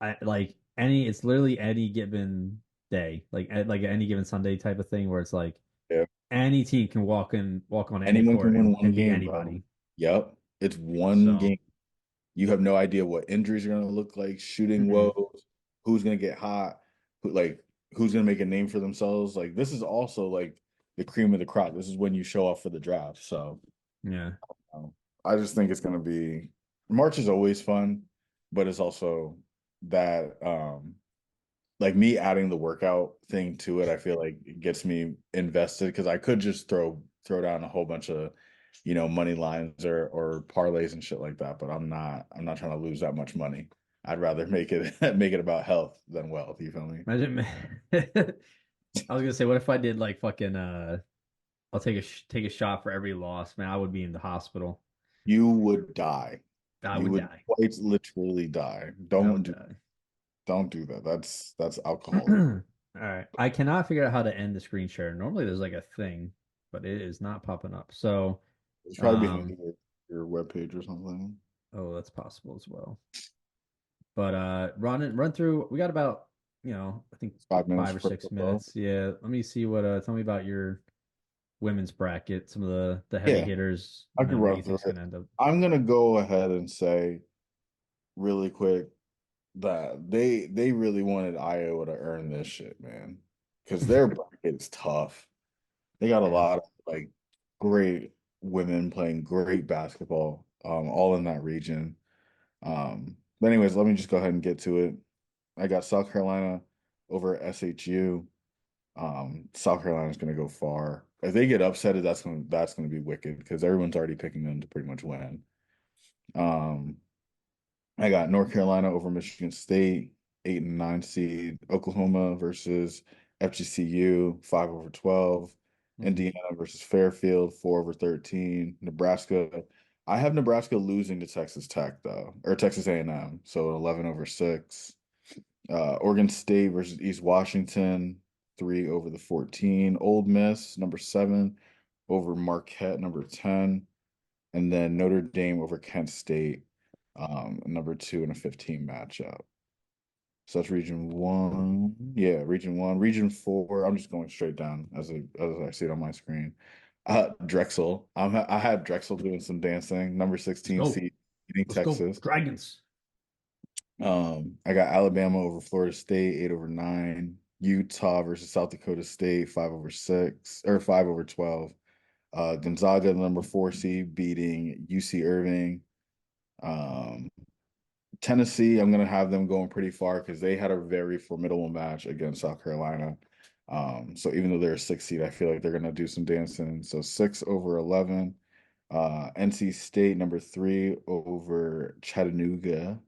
Speaker 1: I like any it's literally any given day, like any given Sunday type of thing where it's like
Speaker 2: Yeah.
Speaker 1: any team can walk on any
Speaker 2: Anyone can
Speaker 1: court
Speaker 2: win one
Speaker 1: and beat
Speaker 2: game, bro.
Speaker 1: anybody.
Speaker 2: Yep. It's one
Speaker 1: So,
Speaker 2: game. You have no idea what injuries are going to look like, shooting
Speaker 1: mhm.
Speaker 2: woes, who's going to get hot, who's going to make a name for themselves. Like this is also like the cream of the crop. This is when you show off for the draft. So
Speaker 1: Yeah.
Speaker 2: um, I just think it's going to be March is always fun, but it's also that like me adding the workout thing to it. I feel like it gets me invested because I could just throw down a whole bunch of money lines or parlays and shit like that. But I'm not trying to lose that much money. I'd rather make it make it about health than wealth. You feel me?
Speaker 1: Imagine I was gonna say, what if I did like fucking I'll take a shot for every loss, man. I would be in the hospital.
Speaker 2: You would die.
Speaker 1: I
Speaker 2: You
Speaker 1: would
Speaker 2: would
Speaker 1: die.
Speaker 2: quite literally die.
Speaker 1: I
Speaker 2: Don't
Speaker 1: would
Speaker 2: do
Speaker 1: die.
Speaker 2: don't do that. That's alcoholism.
Speaker 1: All right. I cannot figure out how to end the screen share. Normally there's like a thing, but it is not popping up. So,
Speaker 2: It's probably behind
Speaker 1: um,
Speaker 2: your webpage or something.
Speaker 1: oh, that's possible as well. But run through. We got about, I think
Speaker 2: It's 5 minutes
Speaker 1: five or
Speaker 2: for
Speaker 1: six
Speaker 2: football.
Speaker 1: minutes. Yeah. Let me see what tell me about your women's bracket, some of the heavy
Speaker 2: Yeah,
Speaker 1: hitters,
Speaker 2: I
Speaker 1: and
Speaker 2: could
Speaker 1: then what
Speaker 2: run
Speaker 1: you
Speaker 2: through
Speaker 1: think's
Speaker 2: it.
Speaker 1: gonna end up.
Speaker 2: I'm gonna go ahead and say really quick that they really wanted Iowa to earn this shit, man, because their bracket's tough. They got a
Speaker 1: Yeah.
Speaker 2: lot of like great women playing great basketball, all in that region. But anyways, let me just go ahead and get to it. I got South Carolina over SHU. South Carolina's gonna go far. If they get upset, that's gonna be wicked because everyone's already picking them to pretty much win. Um, I got North Carolina over Michigan State, 8 and 9 seed. Oklahoma versus FGCU, 5/12.
Speaker 1: Mhm.
Speaker 2: Indiana versus Fairfield, 4/13. Nebraska. I have Nebraska losing to Texas Tech though, or Texas A&M, so 11/6. Oregon State versus East Washington, 3/14. Ole Miss, number 7, over Marquette, number 10. And then Notre Dame over Kent State, number 2 in a 15 matchup. So that's region one. Yeah, region one. Region four. I'm just going straight down as I see it on my screen. Drexel. I had Drexel doing some dancing. Number
Speaker 1: Let's
Speaker 2: 16
Speaker 1: go.
Speaker 2: seed beating
Speaker 1: Let's go.
Speaker 2: Texas.
Speaker 1: Dragons.
Speaker 2: I got Alabama over Florida State, 8/9. Utah versus South Dakota State, 5/6 or 5/12. Gonzaga, the number 4 seed, beating UC Irving. Um, Tennessee, I'm gonna have them going pretty far because they had a very formidable match against South Carolina. So even though they're a 6 seed, I feel like they're gonna do some dancing. So 6/11. NC State, number 3, over Chattanooga.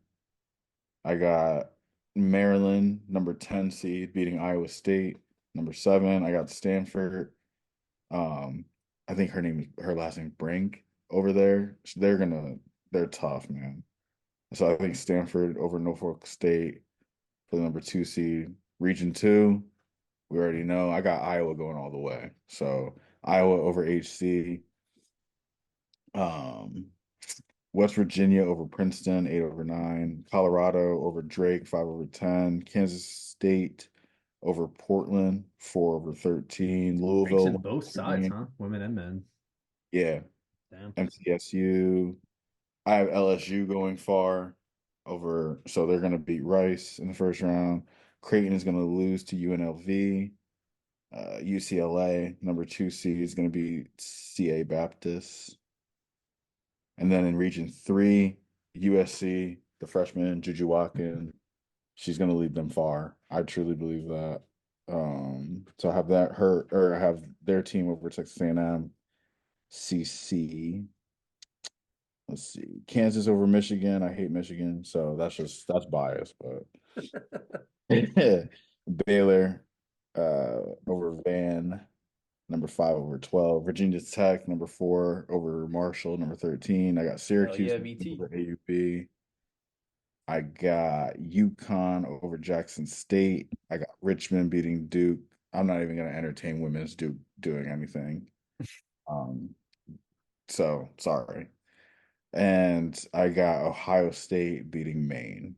Speaker 2: I got Maryland, number 10 seed, beating Iowa State. Number 7, I got Stanford. Um, I think her last name Brink over there. They're tough, man. So I think Stanford over Norfolk State for the number 2 seed. Region 2, we already know. I got Iowa going all the way. So Iowa over HC. Um, West Virginia over Princeton, 8/9. Colorado over Drake, 5/10. Kansas State over Portland, 4/13.
Speaker 1: Breaks
Speaker 2: Louisville,
Speaker 1: in both
Speaker 2: West
Speaker 1: sides,
Speaker 2: Virginia.
Speaker 1: huh? Women and men.
Speaker 2: Yeah.
Speaker 1: Damn.
Speaker 2: MTSU. I have LSU going far over, so they're going to beat Rice in the first round. Creighton is going to lose to UNLV. UCLA, number 2 seed, is going to be CA Baptist. And then in Region 3, USC, the freshman, Juju Watkins, she's going to lead them far. I truly believe that. So I have I have their team over Texas A&M. CC. Let's see. Kansas over Michigan. I hate Michigan, so that's bias, but Baylor over Van, number 5/12. Virginia Tech, number 4, over Marshall, number 13. I got
Speaker 1: Hell
Speaker 2: Syracuse
Speaker 1: yeah, VT.
Speaker 2: over AUB. I got UConn over Jackson State. I got Richmond beating Duke. I'm not even going to entertain women's Duke doing anything. Um, so sorry. And I got Ohio State beating Maine.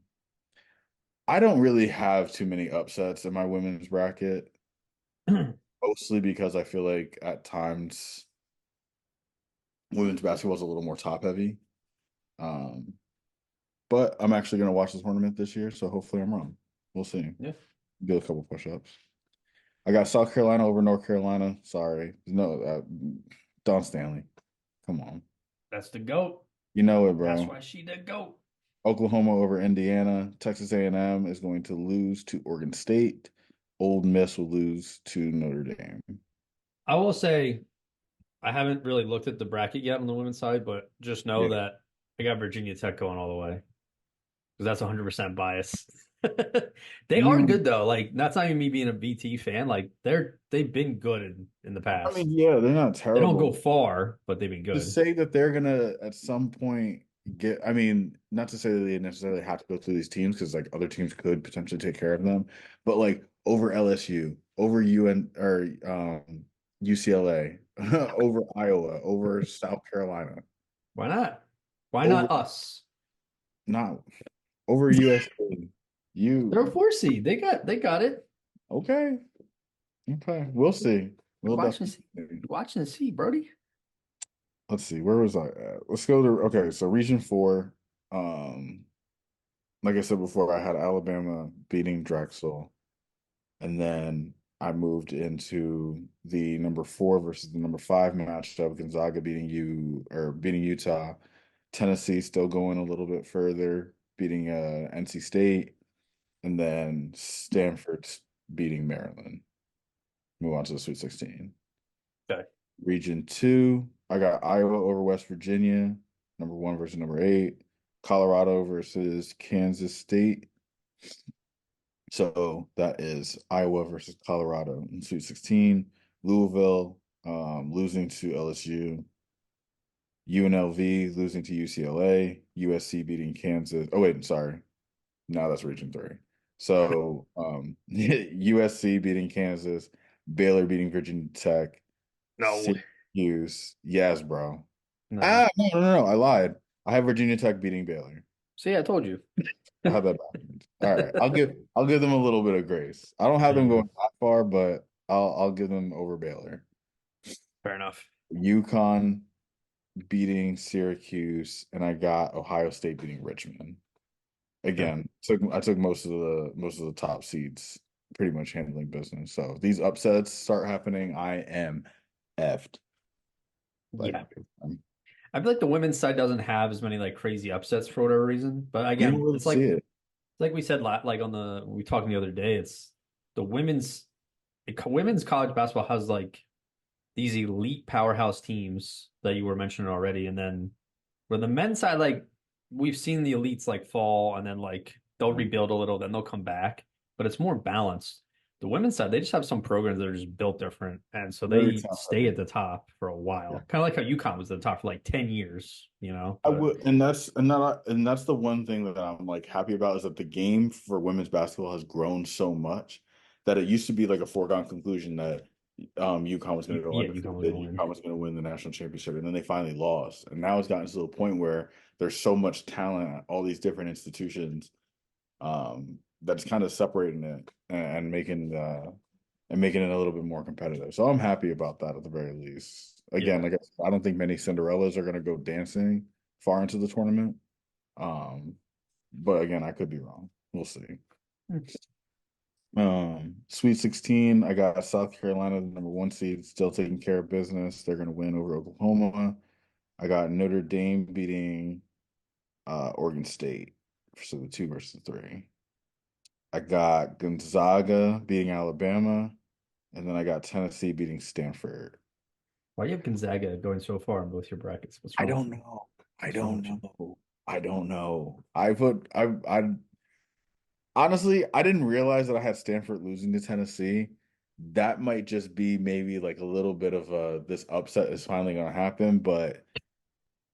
Speaker 2: I don't really have too many upsets in my women's bracket, mostly because I feel like at times women's basketball is a little more top heavy. Um, but I'm actually going to watch the tournament this year, so hopefully I'm wrong. We'll see.
Speaker 1: Yeah.
Speaker 2: Do a couple push-ups. I got South Carolina over North Carolina. Sorry. No, Don Stanley. Come on.
Speaker 1: That's the GOAT.
Speaker 2: You know it,
Speaker 1: That's
Speaker 2: bro.
Speaker 1: why she the GOAT.
Speaker 2: Oklahoma over Indiana. Texas A&M is going to lose to Oregon State. Ole Miss will lose to Notre Dame.
Speaker 1: I will say I haven't really looked at the bracket yet on the women's side, but just know
Speaker 2: Yeah.
Speaker 1: that I got Virginia Tech going all the way because that's 100% bias. They are
Speaker 2: You,
Speaker 1: good though. Like that's not even me being a VT fan. Like they've been good in the
Speaker 2: I mean,
Speaker 1: past.
Speaker 2: yeah, they're not
Speaker 1: They don't go
Speaker 2: terrible.
Speaker 1: far, but they've been
Speaker 2: To
Speaker 1: good.
Speaker 2: say that they're gonna at some point get, I mean, not to say that they necessarily have to go through these teams because like other teams could potentially take care of them, but like over LSU, over UN or UCLA, over Iowa, over South Carolina,
Speaker 1: Why not? Why
Speaker 2: over
Speaker 1: not us?
Speaker 2: not over USC.
Speaker 1: They're a
Speaker 2: You
Speaker 1: 4 seed. They got it.
Speaker 2: okay? Okay, we'll see. We'll
Speaker 1: Watch and
Speaker 2: definitely
Speaker 1: see.
Speaker 2: see.
Speaker 1: Watch and see, Brody.
Speaker 2: Let's see. Where was I at? Let's go to okay. So Region 4. Um, like I said before, I had Alabama beating Drexel, and then I moved into the number 4 versus the number 5 matchup. Gonzaga beating Utah. Tennessee still going a little bit further, beating NC State, and then Stanford beating Maryland. Move on to the Sweet 16.
Speaker 1: Okay.
Speaker 2: Region 2, I got Iowa over West Virginia, number 1 versus number 8. Colorado versus Kansas State. So that is Iowa versus Colorado in Sweet 16. Louisville losing to LSU, UNLV losing to UCLA, USC beating Kansas. Oh wait, sorry. No, that's Region 3. So USC beating Kansas, Baylor beating Virginia Tech,
Speaker 3: No,
Speaker 2: Syracuse. Yes, bro.
Speaker 3: no.
Speaker 2: Ah, no. I lied. I have Virginia Tech beating Baylor.
Speaker 3: See, I told you.
Speaker 2: I have that backwards. All right. I'll give them a little bit of grace. I don't have them
Speaker 3: Yeah,
Speaker 2: going that far, but I'll give them over Baylor.
Speaker 3: fair enough.
Speaker 2: UConn beating Syracuse, and I got Ohio State beating Richmond.
Speaker 3: Yeah.
Speaker 2: Again, I took most of the top seeds pretty much handling business. So if these upsets start happening, I am effed. Like
Speaker 3: Yeah. I feel like the women's side doesn't have as many like crazy upsets for whatever reason. But
Speaker 2: you don't
Speaker 3: again,
Speaker 2: really
Speaker 3: it's
Speaker 2: see it.
Speaker 3: like we said like on we talking the other day, it's the women's college basketball has like these elite powerhouse teams that you were mentioning already, and then where the men's side, like we've seen the elites like fall and then like they'll rebuild a little, then they'll come back, but it's more balanced. The women's side, they just have some programs that are just built different, and so
Speaker 2: Very
Speaker 3: they stay at
Speaker 2: talented.
Speaker 3: the top for a
Speaker 2: Yeah.
Speaker 3: while. Kind of like how UConn was at the top for like 10 years, you know.
Speaker 2: I
Speaker 3: But
Speaker 2: would, and that's the one thing that I'm like happy about is that the game for women's basketball has grown so much that it used to be like a foregone conclusion that UConn was going to go
Speaker 3: yeah, UConn was
Speaker 2: undefeated,
Speaker 3: gonna win.
Speaker 2: UConn was going to win the national championship, and then they finally lost. And now it's gotten to the point where there's so much talent at all these different institutions that's kind of separating it and making it a little bit more competitive. So I'm happy about that at the very least. Again,
Speaker 3: Yeah.
Speaker 2: like I don't think many Cinderellas are going to go dancing far into the tournament. Um, but again, I could be wrong. We'll see. Sweet 16, I got South Carolina, the number one seed, still taking care of business. They're going to win over Oklahoma. I got Notre Dame beating Oregon State. So the 2 versus 3. I got Gonzaga beating Alabama, and then I got Tennessee beating Stanford.
Speaker 3: Why do you have Gonzaga going so far in both your brackets? What's
Speaker 2: I
Speaker 3: wrong
Speaker 2: don't
Speaker 3: with you?
Speaker 2: know. I
Speaker 3: What's wrong
Speaker 2: don't
Speaker 3: with you?
Speaker 2: know. I don't know. I honestly I didn't realize that I had Stanford losing to Tennessee. That might just be maybe like a little bit of a this upset is finally gonna happen, but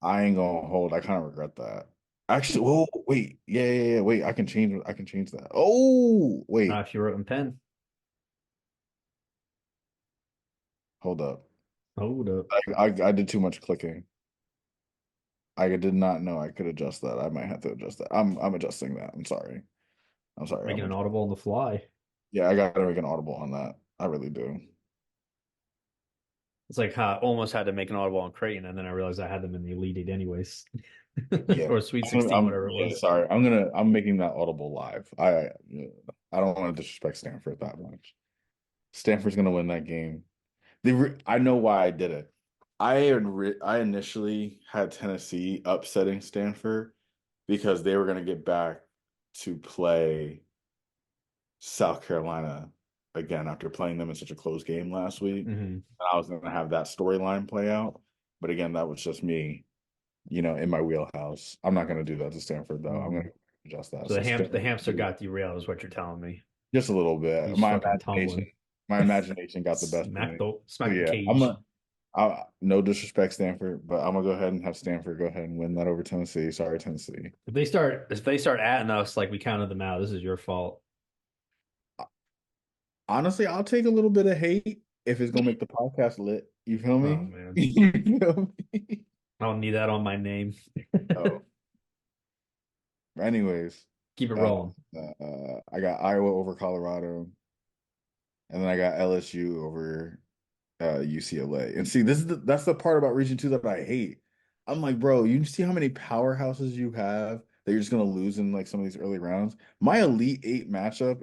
Speaker 2: I ain't gonna hold. I kind of regret that. Actually, oh wait, yeah. Wait, I can change that. Oh
Speaker 3: Not
Speaker 2: wait,
Speaker 3: if you wrote in pen.
Speaker 2: hold up.
Speaker 3: Hold up.
Speaker 2: I did too much clicking. I did not know I could adjust that. I might have to adjust that. I'm adjusting that. I'm sorry. I'm sorry.
Speaker 3: Making an audible on the fly.
Speaker 2: Yeah, I gotta make an audible on that. I really do.
Speaker 3: It's like how I almost had to make an audible on Creighton, and then I realized I had them in the Elite Eight anyways.
Speaker 2: Yeah.
Speaker 3: Or Sweet 16, whatever it
Speaker 2: Yeah,
Speaker 3: was.
Speaker 2: sorry. I'm making that audible live. I don't want to disrespect Stanford that much. Stanford's gonna win that game. I know why I did it. I initially had Tennessee upsetting Stanford because they were gonna get back to play South Carolina again after playing them in such a close game last week.
Speaker 3: Hmm.
Speaker 2: And I was going to have that storyline play out. But again, that was just me, in my wheelhouse. I'm not going to do that to Stanford, though. I'm going
Speaker 3: Mm.
Speaker 2: to adjust that.
Speaker 3: So
Speaker 2: So
Speaker 3: the
Speaker 2: Stanford,
Speaker 3: hamster got derailed, is what you're telling me.
Speaker 2: just a little bit.
Speaker 3: He's fucking tumbling.
Speaker 2: My imagination got the best of me. So
Speaker 3: Smack the
Speaker 2: yeah,
Speaker 3: cage.
Speaker 2: no disrespect, Stanford, but I'm gonna go ahead and have Stanford go ahead and win that over Tennessee. Sorry, Tennessee.
Speaker 3: If they start atting us like we counted them out, this is your fault.
Speaker 2: Honestly, I'll take a little bit of hate if it's gonna make the podcast lit. You feel
Speaker 3: Oh
Speaker 2: me?
Speaker 3: man.
Speaker 2: You feel me?
Speaker 3: I don't need that on my name.
Speaker 2: Oh, anyways,
Speaker 3: Keep it
Speaker 2: uh,
Speaker 3: rolling.
Speaker 2: I got Iowa over Colorado, and then I got LSU over UCLA. And see, that's the part about Region 2 that I hate. I'm like, bro, you see how many powerhouses you have that you're just gonna lose in like some of these early rounds. My Elite Eight matchup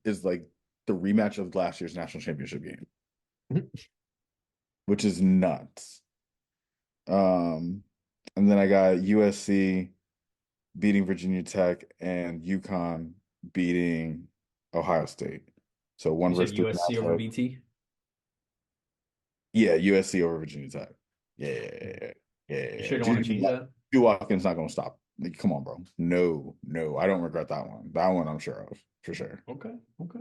Speaker 2: is like the rematch of last year's national championship game, which is nuts. Um, and then I got USC beating Virginia Tech and UConn beating Ohio State. So one
Speaker 3: You said
Speaker 2: versus three
Speaker 3: USC over
Speaker 2: matchup.
Speaker 3: VT?
Speaker 2: Yeah, USC over Virginia Tech. Yeah,
Speaker 3: You
Speaker 2: yeah.
Speaker 3: sure you don't want to change that?
Speaker 2: Drew Watkins not gonna stop. Like, come on, bro. No, I don't regret that one. That one I'm sure of for sure.
Speaker 3: Okay. Okay.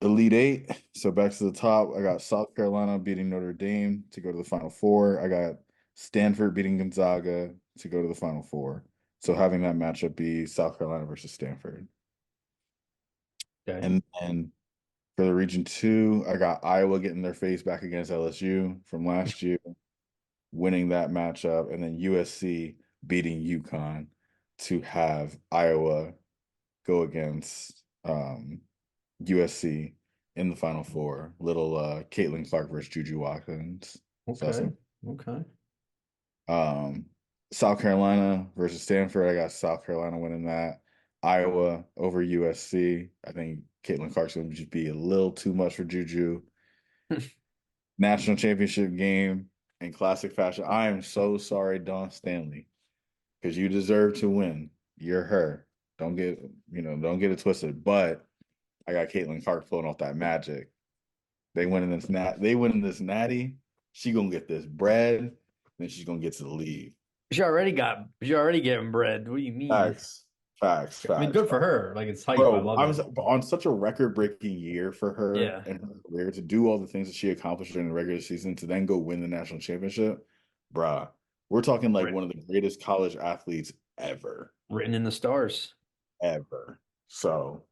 Speaker 2: Elite Eight. So back to the top. I got South Carolina beating Notre Dame to go to the Final Four. I got Stanford beating Gonzaga to go to the Final Four. So having that matchup be South Carolina versus Stanford.
Speaker 3: Okay.
Speaker 2: And then for the Region 2, I got Iowa getting their face back against LSU from last year, winning that matchup, and then USC beating UConn to have Iowa go against USC in the Final Four. Little Caitlin Clark versus Juju Watkins. So
Speaker 3: Okay. Okay.
Speaker 2: um, South Carolina versus Stanford. I got South Carolina winning that. Iowa over USC. I think Caitlin Clark's going to just be a little too much for Juju. National championship game in classic fashion. I am so sorry, Dawn Stanley, because you deserve to win. You're her. Don't get it twisted. But I got Caitlin Clark pulling off that magic. They win in this natty. She gonna get this bread, then she's gonna get to the league.
Speaker 3: She already getting bread. What do you mean?
Speaker 2: Facts, facts,
Speaker 3: I mean,
Speaker 2: facts.
Speaker 3: good for her. Like it's hype. I
Speaker 2: Bro,
Speaker 3: love
Speaker 2: I
Speaker 3: it.
Speaker 2: was on such a record-breaking year for her
Speaker 3: Yeah.
Speaker 2: and her career to do all the things that she accomplished during the regular season to then go win the national championship. Bruh, we're talking like
Speaker 3: Writ-
Speaker 2: one of the greatest college athletes ever,
Speaker 3: Written in the stars.
Speaker 2: ever. So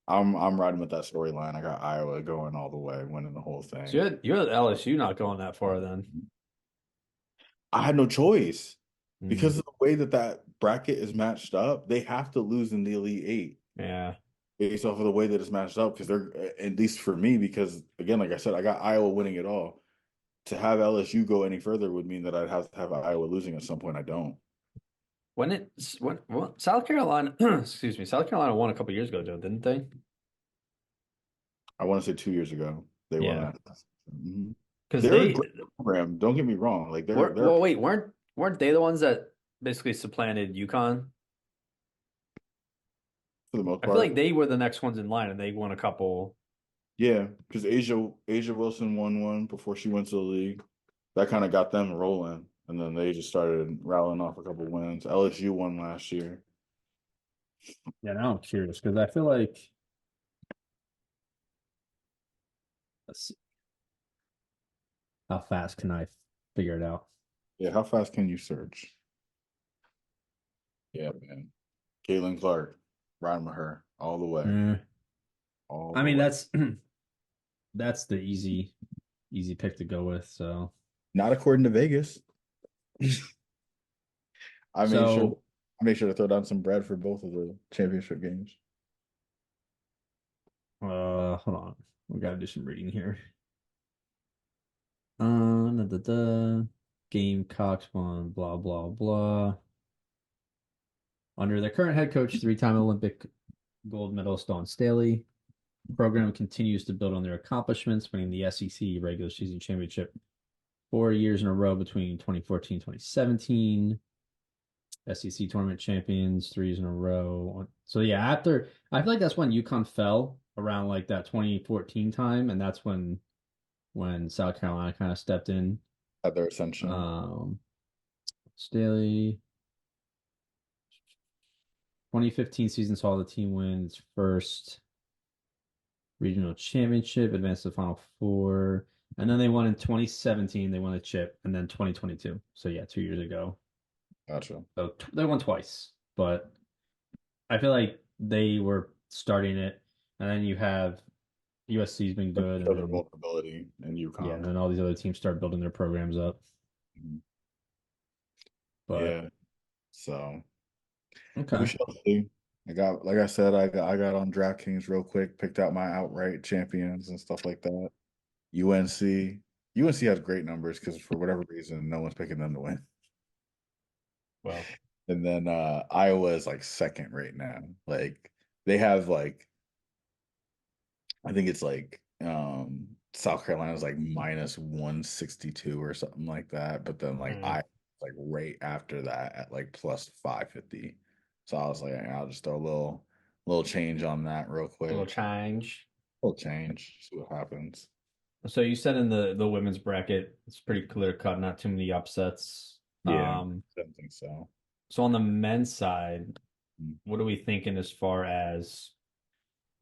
Speaker 2: I'm riding with that storyline. I got Iowa going all the way, winning the whole
Speaker 3: So
Speaker 2: thing.
Speaker 3: you're at LSU not going that far then.
Speaker 2: I had no choice
Speaker 3: Mm,
Speaker 2: because of the way that that bracket is matched up. They have to lose in the Elite Eight
Speaker 3: yeah.
Speaker 2: based off of the way that it's matched up. Because they're, at least for me, because again, like I said, I got Iowa winning it all. To have LSU go any further would mean that I'd have to have Iowa losing at some point. I don't.
Speaker 3: When South Carolina, excuse me, South Carolina won a couple years ago, Joe, didn't they?
Speaker 2: I want to say 2 years ago they won
Speaker 3: Yeah,
Speaker 2: that. Mhm.
Speaker 3: because
Speaker 2: They're a
Speaker 3: they
Speaker 2: great program. Don't get me wrong. Like
Speaker 3: were
Speaker 2: they're
Speaker 3: well, wait, weren't they the ones that basically supplanted UConn?
Speaker 2: for the most
Speaker 3: I feel
Speaker 2: part.
Speaker 3: like they were the next ones in line, and they won a couple.
Speaker 2: Yeah, because Asia Wilson won one before she went to the league. That kind of got them rolling, and then they just started rattling off a couple wins. LSU won last year.
Speaker 1: Yeah, now I'm curious because I feel like let's see, how fast can I figure it out?
Speaker 2: Yeah, how fast can you search? Yeah, man. Caitlin Clark, riding with her all the way,
Speaker 1: Mm,
Speaker 2: all
Speaker 1: I
Speaker 2: the
Speaker 1: mean,
Speaker 2: way.
Speaker 1: that's the easy pick to go with. So
Speaker 2: Not according to Vegas. I made sure
Speaker 1: so
Speaker 2: I made sure to throw down some bread for both of the championship games.
Speaker 1: hold on, we gotta do some reading here. Da, da, da. Gamecocks won, blah blah blah. Under their current head coach, three-time Olympic gold medalist Dawn Staley, the program continues to build on their accomplishments, winning the SEC regular season championship 4 years in a row between 2014 and 2017. SEC tournament champions 3 years in a row. So yeah, after I feel like that's when UConn fell around like that 2014 time, and that's when South Carolina kind of stepped in.
Speaker 2: At their ascension.
Speaker 1: Staley 2015 season saw the team win its first regional championship, advanced to the Final Four, and then they won in 2017. They won a chip, and then 2022. So yeah, 2 years ago.
Speaker 2: Gotcha.
Speaker 1: So they won twice, but I feel like they were starting it, and then you have USC's been good, and
Speaker 2: Show their
Speaker 1: then
Speaker 2: vulnerability in
Speaker 1: yeah, and
Speaker 2: UConn.
Speaker 1: then all these other teams start building their programs up.
Speaker 2: Mhm.
Speaker 1: But
Speaker 2: Yeah. So we
Speaker 1: okay,
Speaker 2: shall see. Like I said, I got on DraftKings real quick, picked out my outright champions and stuff like that. UNC. UNC has great numbers because for whatever reason, no one's picking them to win.
Speaker 3: Well,
Speaker 2: And then Iowa is like second right now. Like they have like I think it's like South Carolina's like minus 162 or something like that. But then like
Speaker 3: mm,
Speaker 2: I like right after that at like plus 550. So I was like, I'll just throw a little change on that real
Speaker 3: a little
Speaker 2: quick.
Speaker 3: change.
Speaker 2: Little change, see what happens.
Speaker 3: So you said in the women's bracket, it's pretty clear cut, not too many upsets.
Speaker 2: Yeah, I don't think so.
Speaker 3: So on the men's side,
Speaker 2: Mm.
Speaker 3: what are we thinking as far as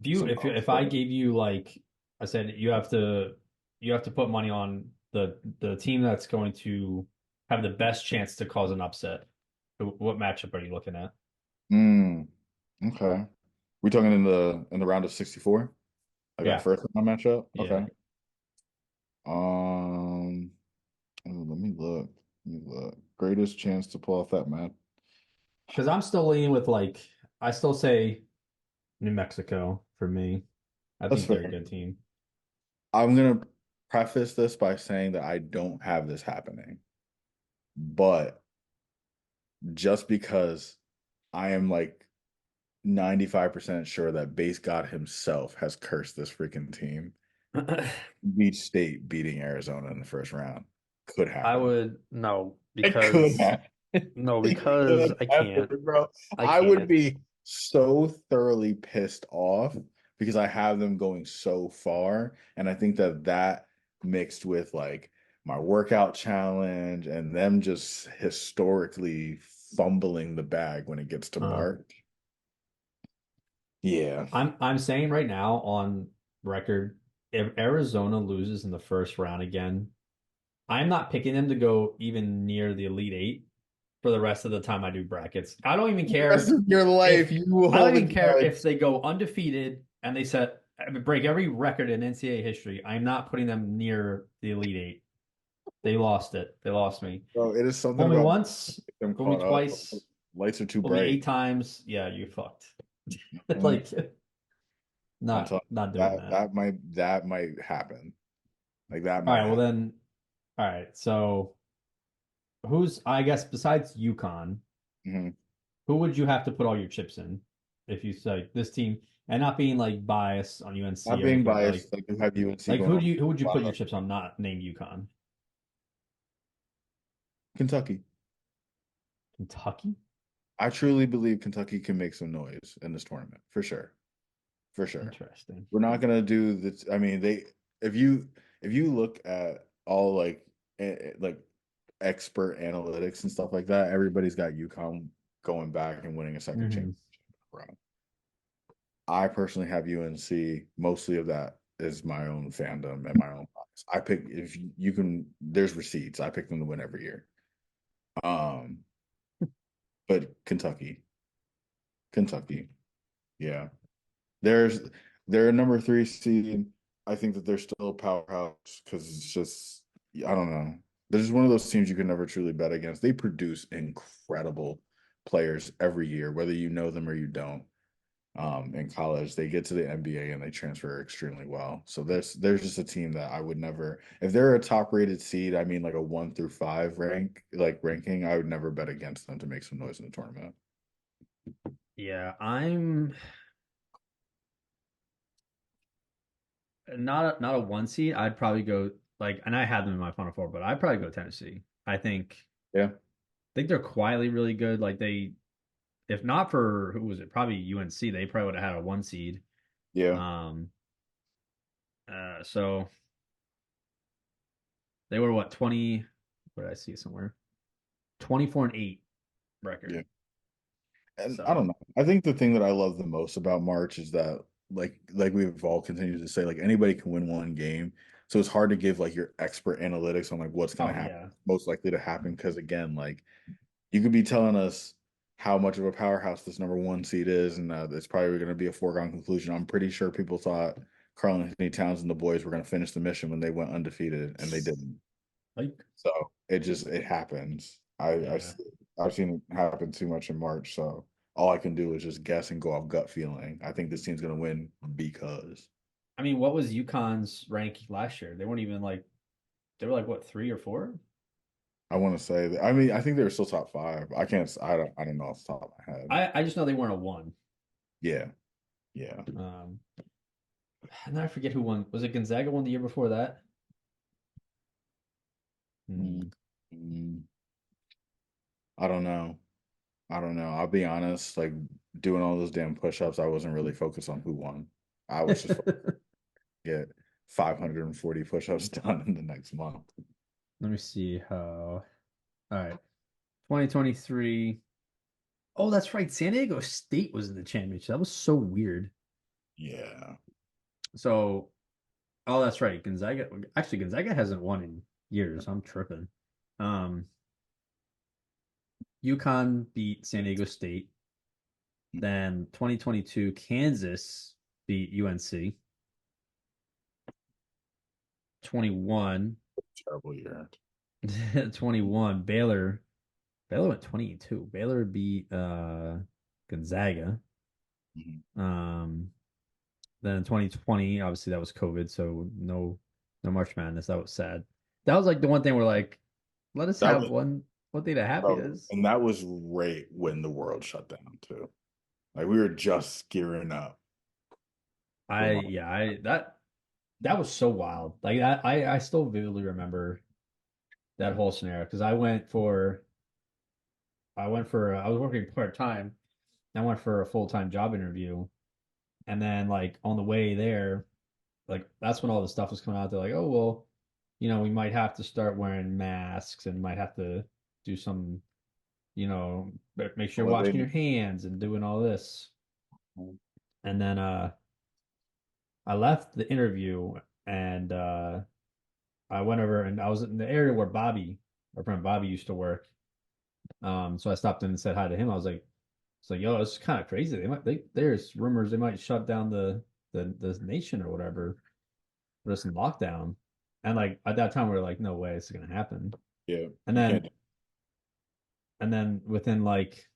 Speaker 3: if you
Speaker 2: Some
Speaker 3: if I
Speaker 2: upset.
Speaker 3: gave you like I said you have to put money on the team that's going to have the best chance to cause an upset. What matchup are you looking at?
Speaker 2: Mm, okay. We talking in the round of 64? Like that
Speaker 3: Yeah,
Speaker 2: first round matchup?
Speaker 3: yeah.
Speaker 2: Okay. Um, let me look. Let me look. Greatest chance to pull off that match.
Speaker 3: Because I'm still leaning with like I still say New Mexico for me. I
Speaker 2: That's
Speaker 3: think they're a
Speaker 2: fair.
Speaker 3: good team.
Speaker 2: I'm gonna preface this by saying that I don't have this happening, but just because I am like 95% sure that base God himself has cursed this freaking team. Beach State beating Arizona in the first round could
Speaker 4: I
Speaker 2: happen.
Speaker 4: would no
Speaker 2: It could
Speaker 4: because
Speaker 2: happen.
Speaker 4: no
Speaker 2: It
Speaker 4: because
Speaker 2: could
Speaker 4: I
Speaker 2: happen,
Speaker 4: can't.
Speaker 2: bro.
Speaker 4: I
Speaker 2: I would
Speaker 4: can't.
Speaker 2: be so thoroughly pissed off because I have them going so far, and I think that that mixed with like my workout challenge and them just historically fumbling the bag when it gets to
Speaker 3: Uh,
Speaker 2: March. Yeah.
Speaker 3: I'm saying right now on record, if Arizona loses in the first round again, I'm not picking them to go even near the Elite Eight for the rest of the time I do brackets. I don't even
Speaker 2: The rest
Speaker 3: care
Speaker 2: of your life,
Speaker 3: if
Speaker 2: you will
Speaker 3: I don't
Speaker 2: hold a
Speaker 3: even care if
Speaker 2: grudge.
Speaker 3: they go undefeated and they set break every record in NCAA history. I'm not putting them near the Elite Eight. They lost it. They lost me.
Speaker 2: Bro, it is something
Speaker 3: Fool me
Speaker 2: about
Speaker 3: once,
Speaker 2: them
Speaker 3: fool me
Speaker 2: caught up.
Speaker 3: twice,
Speaker 2: Lights are too
Speaker 3: fool me
Speaker 2: bright.
Speaker 3: 8 times. Yeah, you fucked.
Speaker 2: Mhm.
Speaker 3: Like
Speaker 2: I'm
Speaker 3: not
Speaker 2: telling you,
Speaker 3: not doing
Speaker 2: that
Speaker 3: that.
Speaker 2: that might happen. Like that
Speaker 3: All
Speaker 2: might
Speaker 3: right, well
Speaker 2: happen.
Speaker 3: then, all right. So who's I guess besides UConn,
Speaker 2: Mhm.
Speaker 3: who would you have to put all your chips in if you say this team and not being like biased on UNC
Speaker 2: Not
Speaker 3: or
Speaker 2: being
Speaker 3: anything, but
Speaker 2: biased, like you have UNC
Speaker 3: like
Speaker 2: going on
Speaker 3: who would you put your
Speaker 2: wild.
Speaker 3: chips on? Not name UConn,
Speaker 2: Kentucky.
Speaker 3: Kentucky.
Speaker 2: I truly believe Kentucky can make some noise in this tournament for sure. For sure.
Speaker 3: Interesting.
Speaker 2: We're not gonna do this. I mean, they if you look at all like expert analytics and stuff like that, everybody's got UConn going back and winning a second
Speaker 3: Hmm.
Speaker 2: championship round. I personally have UNC. Mostly of that is my own fandom and my own bias. I pick if you can. There's receipts. I pick them to win every year. Um, but Kentucky, yeah. There's they're a number three seed. I think that they're still a powerhouse because it's just I don't know. They're just one of those teams you can never truly bet against. They produce incredible players every year, whether you know them or you don't. In college, they get to the NBA and they transfer extremely well. So there's just a team that I would never, if they're a top rated seed, I mean like a 1 through 5 ranking, I would never bet against them to make some noise in the tournament.
Speaker 1: Yeah, I'm not a one seed. I'd probably go like, and I had them in my Final Four, but I'd probably go Tennessee.
Speaker 2: Yeah,
Speaker 1: I think they're quietly really good. Like they, if not for who was it, probably UNC, they probably would have had a one seed.
Speaker 2: yeah,
Speaker 1: Um, so they were what 20? What did I see somewhere? 24-8
Speaker 2: yeah.
Speaker 1: record.
Speaker 2: And I don't
Speaker 1: So
Speaker 2: know. I think the thing that I love the most about March is that like we've all continued to say, like anybody can win one game. So it's hard to give like your expert analytics on like what's gonna
Speaker 3: Oh
Speaker 2: happen,
Speaker 3: yeah.
Speaker 2: most likely to happen. Because again, like you could be telling us how much of a powerhouse this number one seed is, and it's probably going to be a foregone conclusion. I'm pretty sure people thought Carl Anthony Towns and the boys were going to finish the mission when they went undefeated, and they didn't.
Speaker 3: Like
Speaker 2: So it happens.
Speaker 3: yeah.
Speaker 2: I've seen it happen too much in March. So all I can do is just guess and go off gut feeling. I think this team's going to win because
Speaker 3: I mean, what was UConn's rank last year? They were like what 3 or 4?
Speaker 2: I want to say that. I mean, I think they're still top five. I can't. I don't know off the top of my head.
Speaker 3: I just know they weren't a one.
Speaker 2: Yeah, yeah.
Speaker 3: Um, and then I forget who won. Was it Gonzaga won the year before that? Hmm.
Speaker 2: Mm, I don't know. I don't know. I'll be honest, like doing all those damn push-ups, I wasn't really focused on who won. I was just focused to get 540 push-ups done in the next month.
Speaker 1: let me see how. All right, 2023. Oh, that's right. San Diego State was in the championship. That was so weird.
Speaker 2: Yeah.
Speaker 1: So Oh, that's right. Gonzaga. Actually, Gonzaga hasn't won in years. I'm tripping. Um, UConn beat San Diego State. Then 2022, Kansas beat UNC. 21,
Speaker 2: Terrible year.
Speaker 1: 21, Baylor. Baylor went 22. Baylor beat Gonzaga.
Speaker 2: Mhm.
Speaker 1: Then in 2020, obviously that was COVID, so no March Madness. That was sad. That was like the one thing where like, let us
Speaker 2: That
Speaker 1: have
Speaker 2: was
Speaker 1: one day to happiness.
Speaker 2: and that was right when the world shut down too. Like we were just gearing up for
Speaker 1: I
Speaker 2: March.
Speaker 1: yeah, I that was so wild. Like I still vividly remember that whole scenario because I was working part-time. I went for a full-time job interview, and then like on the way there, like that's when all the stuff was coming out. They're like, oh well, we might have to start wearing masks and might have to do some, make sure you're washing your
Speaker 2: Elevated.
Speaker 1: hands and doing all this. And then I left the interview and I went over and I was in the area where our friend Bobby used to work. So I stopped in and said hi to him. I was like, it's like, yo, it's kind of crazy. There's rumors they might shut down the nation or whatever, put us in lockdown. And like at that time, we were like, no way, it's gonna happen.
Speaker 2: Yeah,
Speaker 1: And
Speaker 2: you
Speaker 1: then
Speaker 2: can't.
Speaker 1: and then within like,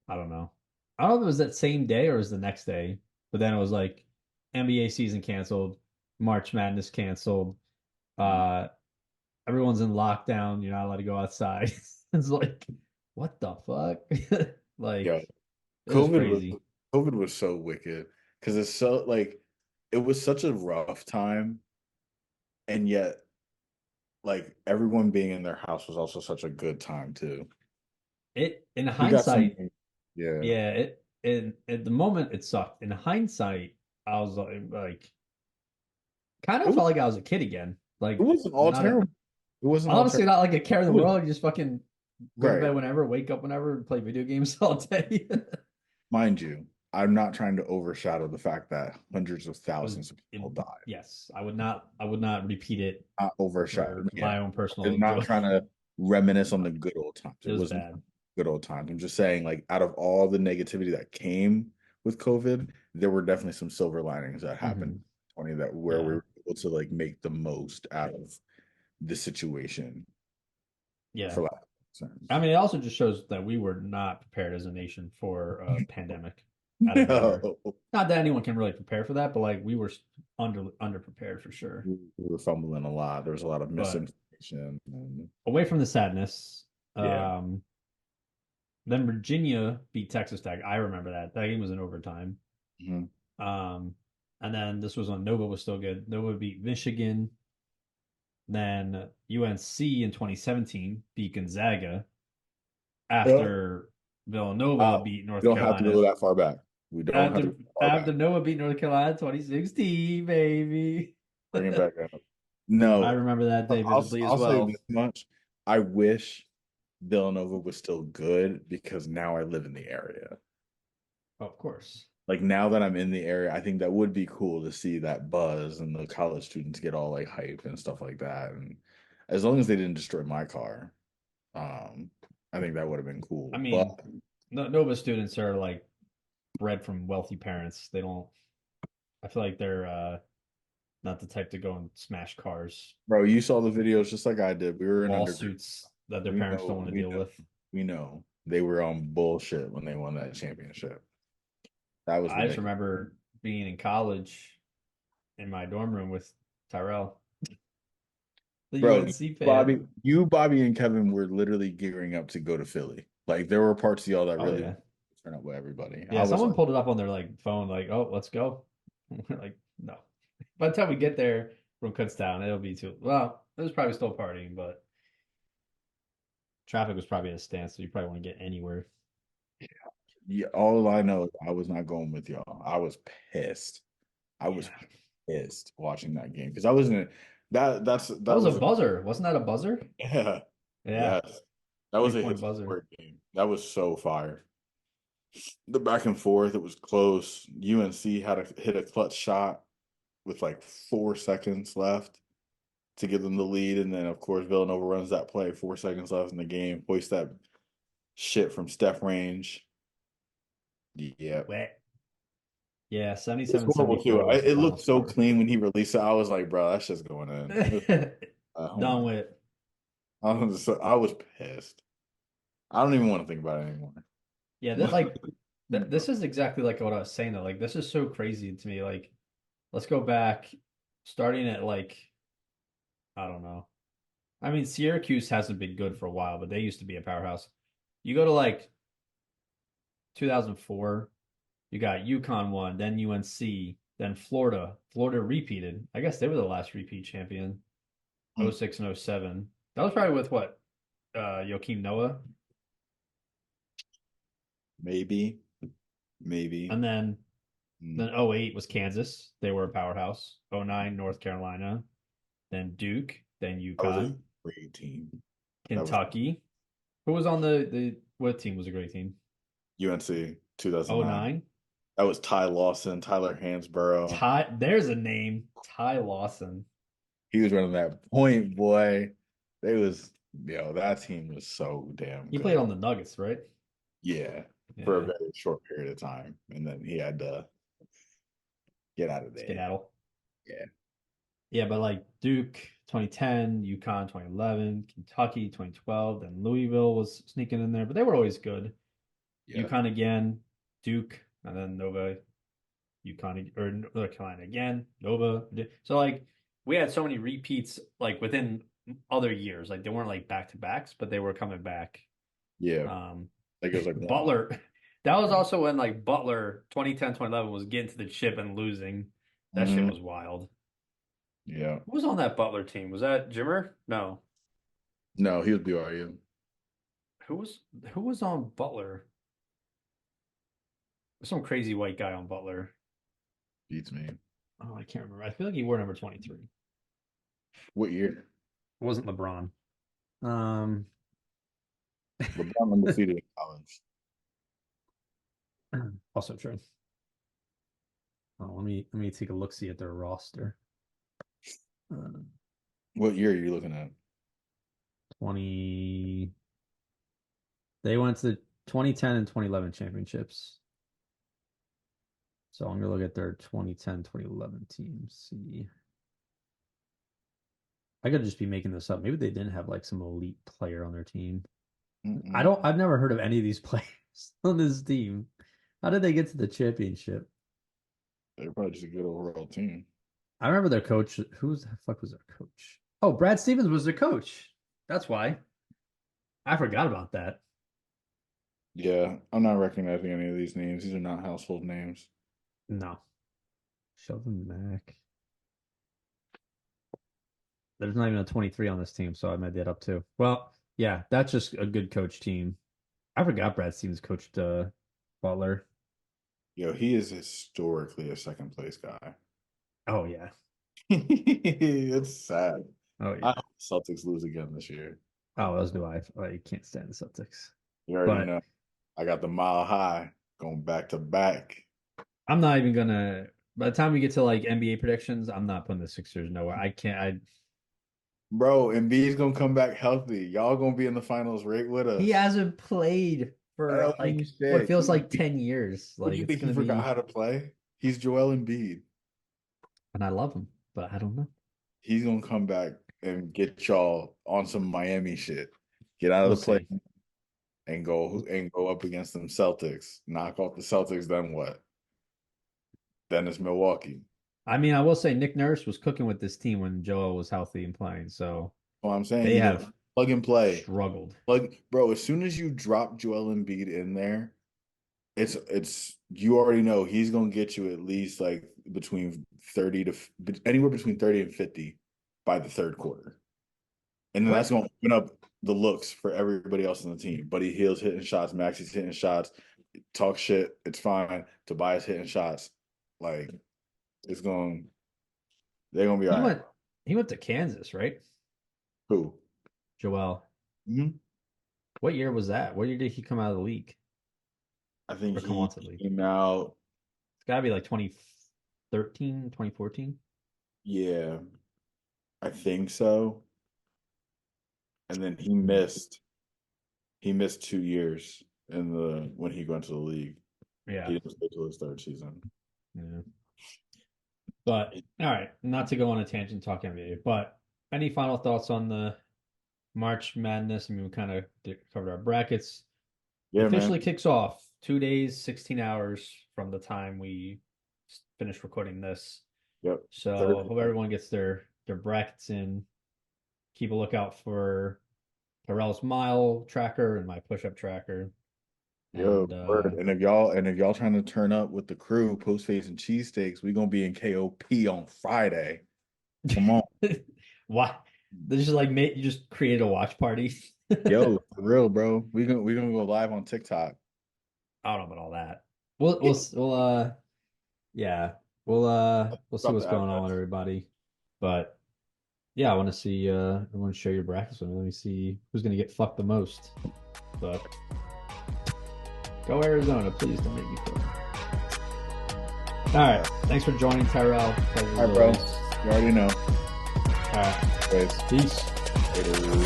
Speaker 1: I don't know. I don't know if it was that same day or it was the next day, but then it was like NBA season canceled, March Madness canceled. Uh, Everyone's in lockdown. You're not allowed to go outside. It's like, what the fuck?
Speaker 2: Yeah,
Speaker 1: Like, it was
Speaker 2: COVID was
Speaker 1: crazy.
Speaker 2: COVID was so wicked because it's so like it was such a rough time, and yet like everyone being in their house was also such a good time too.
Speaker 1: In
Speaker 2: We got some,
Speaker 1: hindsight,
Speaker 2: yeah.
Speaker 1: yeah, in at the moment it sucked. In hindsight, I was like kind
Speaker 2: It
Speaker 1: of
Speaker 2: was
Speaker 1: felt like I was a kid again.
Speaker 2: it
Speaker 1: Like
Speaker 2: wasn't all
Speaker 1: not a
Speaker 2: terrible. It wasn't all
Speaker 1: honestly
Speaker 2: terrible.
Speaker 1: not like a care in
Speaker 2: It
Speaker 1: the
Speaker 2: was
Speaker 1: world. You just fucking go to
Speaker 2: right.
Speaker 1: bed whenever, wake up whenever, and play video games all day. It
Speaker 2: Mind you, I'm not trying to overshadow the fact that hundreds of
Speaker 1: was
Speaker 2: thousands of people died.
Speaker 1: yes, I would not repeat it
Speaker 2: Not overshadow.
Speaker 1: for
Speaker 2: Yeah.
Speaker 1: my own personal
Speaker 2: I'm not trying
Speaker 1: enjoyment.
Speaker 2: to reminisce on the good old times.
Speaker 1: It
Speaker 2: It
Speaker 1: was
Speaker 2: wasn't
Speaker 1: bad.
Speaker 2: good old times. I'm just saying, like, out of all the negativity that came with COVID, there were definitely some silver linings that happened
Speaker 1: Hmm.
Speaker 2: 20 that where we
Speaker 1: Yeah.
Speaker 2: were able to like make the most out of the situation
Speaker 1: Yeah.
Speaker 2: for lack of
Speaker 1: I
Speaker 2: terms.
Speaker 1: mean, it also just shows that we were not prepared as a nation for a pandemic out of nowhere.
Speaker 2: No,
Speaker 1: Not that anyone can really prepare for that, but like we were under prepared for sure.
Speaker 2: we were fumbling a lot. There was a lot of
Speaker 1: But
Speaker 2: misinformation and
Speaker 1: away from the sadness,
Speaker 2: yeah.
Speaker 1: then Virginia beat Texas Tech. I remember that. That game was in overtime.
Speaker 2: Mhm.
Speaker 1: Um, and then this was when Nova was still good. Nova beat Michigan. Then UNC in 2017 beat Gonzaga
Speaker 2: Yeah.
Speaker 1: after Villanova
Speaker 2: Wow.
Speaker 1: beat
Speaker 2: We
Speaker 1: North
Speaker 2: don't have to go
Speaker 1: Carolina.
Speaker 2: that far back. We don't have to
Speaker 1: After
Speaker 2: go far
Speaker 1: after
Speaker 2: back.
Speaker 1: Noah beat North Carolina 2016, baby.
Speaker 2: Bring it back up.
Speaker 1: I
Speaker 2: No,
Speaker 1: remember that day vividly as
Speaker 2: I'll say
Speaker 1: well.
Speaker 2: this much. I wish Villanova was still good because now I live in the area.
Speaker 1: Oh, of course.
Speaker 2: Like now that I'm in the area, I think that would be cool to see that buzz and the college students get all like hype and stuff like that. And as long as they didn't destroy my car, um, I think that would have been cool.
Speaker 1: I
Speaker 2: But
Speaker 1: mean, Nova students are like bred from wealthy parents. They don't. I feel like they're not the type to go and smash cars,
Speaker 2: bro, you saw the videos just like I did. We were in undergrad.
Speaker 1: lawsuits that their parents don't want to deal with.
Speaker 2: We know they were on bullshit when they won that championship. That was
Speaker 1: I just
Speaker 2: ridiculous.
Speaker 1: remember being in college in my dorm room with Tyrell, the
Speaker 2: Bro,
Speaker 1: UNC fan.
Speaker 2: Bobby, and Kevin were literally gearing up to go to Philly. Like there were parts of y'all that
Speaker 1: Oh
Speaker 2: really
Speaker 1: yeah,
Speaker 2: wanted to turn up with everybody.
Speaker 1: yeah.
Speaker 2: I was
Speaker 1: Someone
Speaker 2: like,
Speaker 1: pulled it up on their like phone, like, "Oh, let's go." We're like, no. By the time we get there from Kutztown, it'll be too. Well, it was probably still partying, but traffic was probably at a standstill. So you probably want to get anywhere.
Speaker 2: yeah, all I know is I was not going with y'all. I was pissed. I was
Speaker 1: Yeah,
Speaker 2: pissed watching that game because I wasn't
Speaker 1: that
Speaker 2: that
Speaker 1: was a
Speaker 2: was a
Speaker 1: buzzer. Wasn't that a buzzer?
Speaker 2: yeah,
Speaker 1: Yeah,
Speaker 2: yes. That was a
Speaker 1: 3-point buzzer.
Speaker 2: historic game. That was so fire. The back and forth, it was close. UNC had hit a clutch shot with like 4 seconds left to give them the lead, and then of course Villanova runs that play, 4 seconds left in the game, hoist that shit from Steph range. Yeah.
Speaker 3: Wet. Yeah,
Speaker 2: It's
Speaker 3: 77
Speaker 2: horrible
Speaker 3: 74
Speaker 2: too.
Speaker 3: was the
Speaker 2: It
Speaker 3: final
Speaker 2: looked so
Speaker 3: score.
Speaker 2: clean when he released it. I was like, bro, that's just going in. Come
Speaker 3: Done
Speaker 2: on.
Speaker 3: with.
Speaker 2: I was pissed. I don't even want to think about it anymore.
Speaker 3: Yeah, this is exactly like what I was saying though. Like this is so crazy to me. Like, let's go back, starting at like, I don't know. I mean, Syracuse hasn't been good for a while, but they used to be a powerhouse. You go to like 2004, you got UConn won, then UNC, then Florida. Florida repeated. I guess they were the last repeat champion,
Speaker 2: Hmm.
Speaker 3: 06 and 07. That was probably with what? Joakim Noah.
Speaker 2: Maybe.
Speaker 3: And then
Speaker 2: Hmm.
Speaker 3: then 08 was Kansas. They were a powerhouse. 09 North Carolina, then Duke, then
Speaker 2: That was a
Speaker 3: UConn,
Speaker 2: great team. That was
Speaker 3: Kentucky. Who was on the what team was a great team?
Speaker 2: UNC 2009.
Speaker 3: 09.
Speaker 2: That was Ty Lawson, Tyler Hansborough.
Speaker 3: There's a name. Ty Lawson.
Speaker 2: He was running that point, boy. That team was so damn
Speaker 3: He played
Speaker 2: good.
Speaker 3: on the Nuggets, right?
Speaker 2: Yeah, for a
Speaker 3: Yeah.
Speaker 2: very short period of time. And then he had to get out of there.
Speaker 3: Skedaddle.
Speaker 2: Yeah.
Speaker 3: Yeah, but like Duke 2010, UConn 2011, Kentucky 2012, then Louisville was sneaking in there, but they were always good.
Speaker 2: Yeah.
Speaker 3: UConn again, Duke, and then Nova, UConn or North Carolina again, Nova. So like we had so many repeats like within other years. Like they weren't like back to backs, but they were coming back.
Speaker 2: Yeah. Like it was like
Speaker 3: Butler. That was also when like Butler 2010, 2011 was getting to the chip and losing. That shit
Speaker 2: Mhm.
Speaker 3: was wild.
Speaker 2: Yeah.
Speaker 3: Who was on that Butler team? Was that Jimmer? No.
Speaker 2: No, he was BYU.
Speaker 3: Who was on Butler? Some crazy white guy on Butler.
Speaker 2: Beats me.
Speaker 3: Oh, I can't remember. I feel like he wore number 23.
Speaker 2: What year?
Speaker 3: It wasn't LeBron.
Speaker 2: LeBron undefeated in college.
Speaker 3: Also true. Oh, let me take a look see at their roster.
Speaker 2: What year are you looking at?
Speaker 3: 20 They went to the 2010 and 2011 championships. So I'm gonna look at their 2010, 2011 teams. See. I could just be making this up. Maybe they didn't have like some elite player on their team. I've never heard of any of these players on this team. How did they get to the championship?
Speaker 2: They're probably just a good overall team.
Speaker 3: I remember their coach. Who the fuck was their coach? Oh, Brad Stevens was their coach. That's why. I forgot about that.
Speaker 2: Yeah, I'm not recognizing any of these names. These are not household names.
Speaker 3: No. Sheldon Mack. There's not even a 23 on this team, so I made that up too. Well, yeah, that's just a good coach team. I forgot Brad Stevens coached Butler.
Speaker 2: Yo, he is historically a second place guy.
Speaker 3: Oh yeah.
Speaker 2: It's sad.
Speaker 3: Oh
Speaker 2: I
Speaker 3: yeah.
Speaker 2: hope the Celtics lose again this year.
Speaker 3: Oh, as do I. I can't stand the Celtics.
Speaker 2: You already
Speaker 3: But
Speaker 2: know. I got the mile high going back to back.
Speaker 3: I'm not even gonna. By the time we get to like NBA predictions, I'm not putting the Sixers nowhere. I can't.
Speaker 2: Bro, Embiid's gonna come back healthy. Y'all gonna be in the finals right with us.
Speaker 3: He hasn't played for like what
Speaker 2: Shit.
Speaker 3: feels like 10 years.
Speaker 2: What do
Speaker 3: Like
Speaker 2: you
Speaker 3: it's
Speaker 2: think he
Speaker 3: gonna
Speaker 2: forgot
Speaker 3: be,
Speaker 2: how to play? He's Joel Embiid.
Speaker 3: and I love him, but I don't know.
Speaker 2: He's gonna come back and get y'all on some Miami shit. Get out of
Speaker 3: We'll
Speaker 2: the play
Speaker 3: see.
Speaker 2: and go up against them Celtics. Knock off the Celtics, then what? Then it's Milwaukee.
Speaker 3: I mean, I will say Nick Nurse was cooking with this team when Joel was healthy and playing, so
Speaker 2: Well, I'm saying
Speaker 3: they
Speaker 2: he's
Speaker 3: have
Speaker 2: a plug and play.
Speaker 3: struggled.
Speaker 2: Bro, as soon as you drop Joel Embiid in there, it's you already know he's gonna get you at least like between 30 to anywhere between 30 and 50 by the third quarter. And then that's gonna open up the looks for everybody else on the team. Buddy Hield's hitting shots, Maxi's hitting shots, talk shit, it's fine. Tobias hitting shots. Like they're gonna be all right.
Speaker 3: He went to Kansas, right?
Speaker 2: Who?
Speaker 3: Joel.
Speaker 2: Mm-hmm.
Speaker 3: What year was that? What year did he come out of the league?
Speaker 2: I think
Speaker 3: Or come
Speaker 2: he
Speaker 3: onto the league?
Speaker 2: came out.
Speaker 3: It's gotta be like 2013, 2014.
Speaker 2: Yeah, I think so. And then he missed 2 years in the when he went to the league.
Speaker 3: Yeah.
Speaker 2: He didn't stay till his third season.
Speaker 3: Yeah. But all right, not to go on a tangent talking NBA, but any final thoughts on the March Madness? I mean, we kind of covered our brackets. It
Speaker 2: Yeah, man.
Speaker 3: officially kicks off 2 days, 16 hours from the time we finish recording this.
Speaker 2: Yep.
Speaker 3: So hope everyone gets their brackets in. Keep a lookout for Tyrell's mile tracker and my push-up tracker.
Speaker 2: Yo,
Speaker 3: And
Speaker 2: word. And if y'all trying to turn up with the crew, Post-Fades and Cheesesteaks, we gonna be in KOP on Friday. Come on.
Speaker 3: why? This is like you just created a watch party.
Speaker 2: Yo, for real, bro. We gonna go live on TikTok.
Speaker 3: I don't know about all that. We'll yeah, we'll see
Speaker 2: Drop
Speaker 3: what's
Speaker 2: the
Speaker 3: going on
Speaker 2: address.
Speaker 3: with everybody. But yeah, I want to see everyone share your brackets with me. Let me see who's gonna get fucked the most. But go Arizona, please don't make me cry. All right, thanks for joining, Tyrell.
Speaker 2: All right, bro. You already know.
Speaker 3: All right,
Speaker 2: Anyways,
Speaker 3: peace.
Speaker 2: later.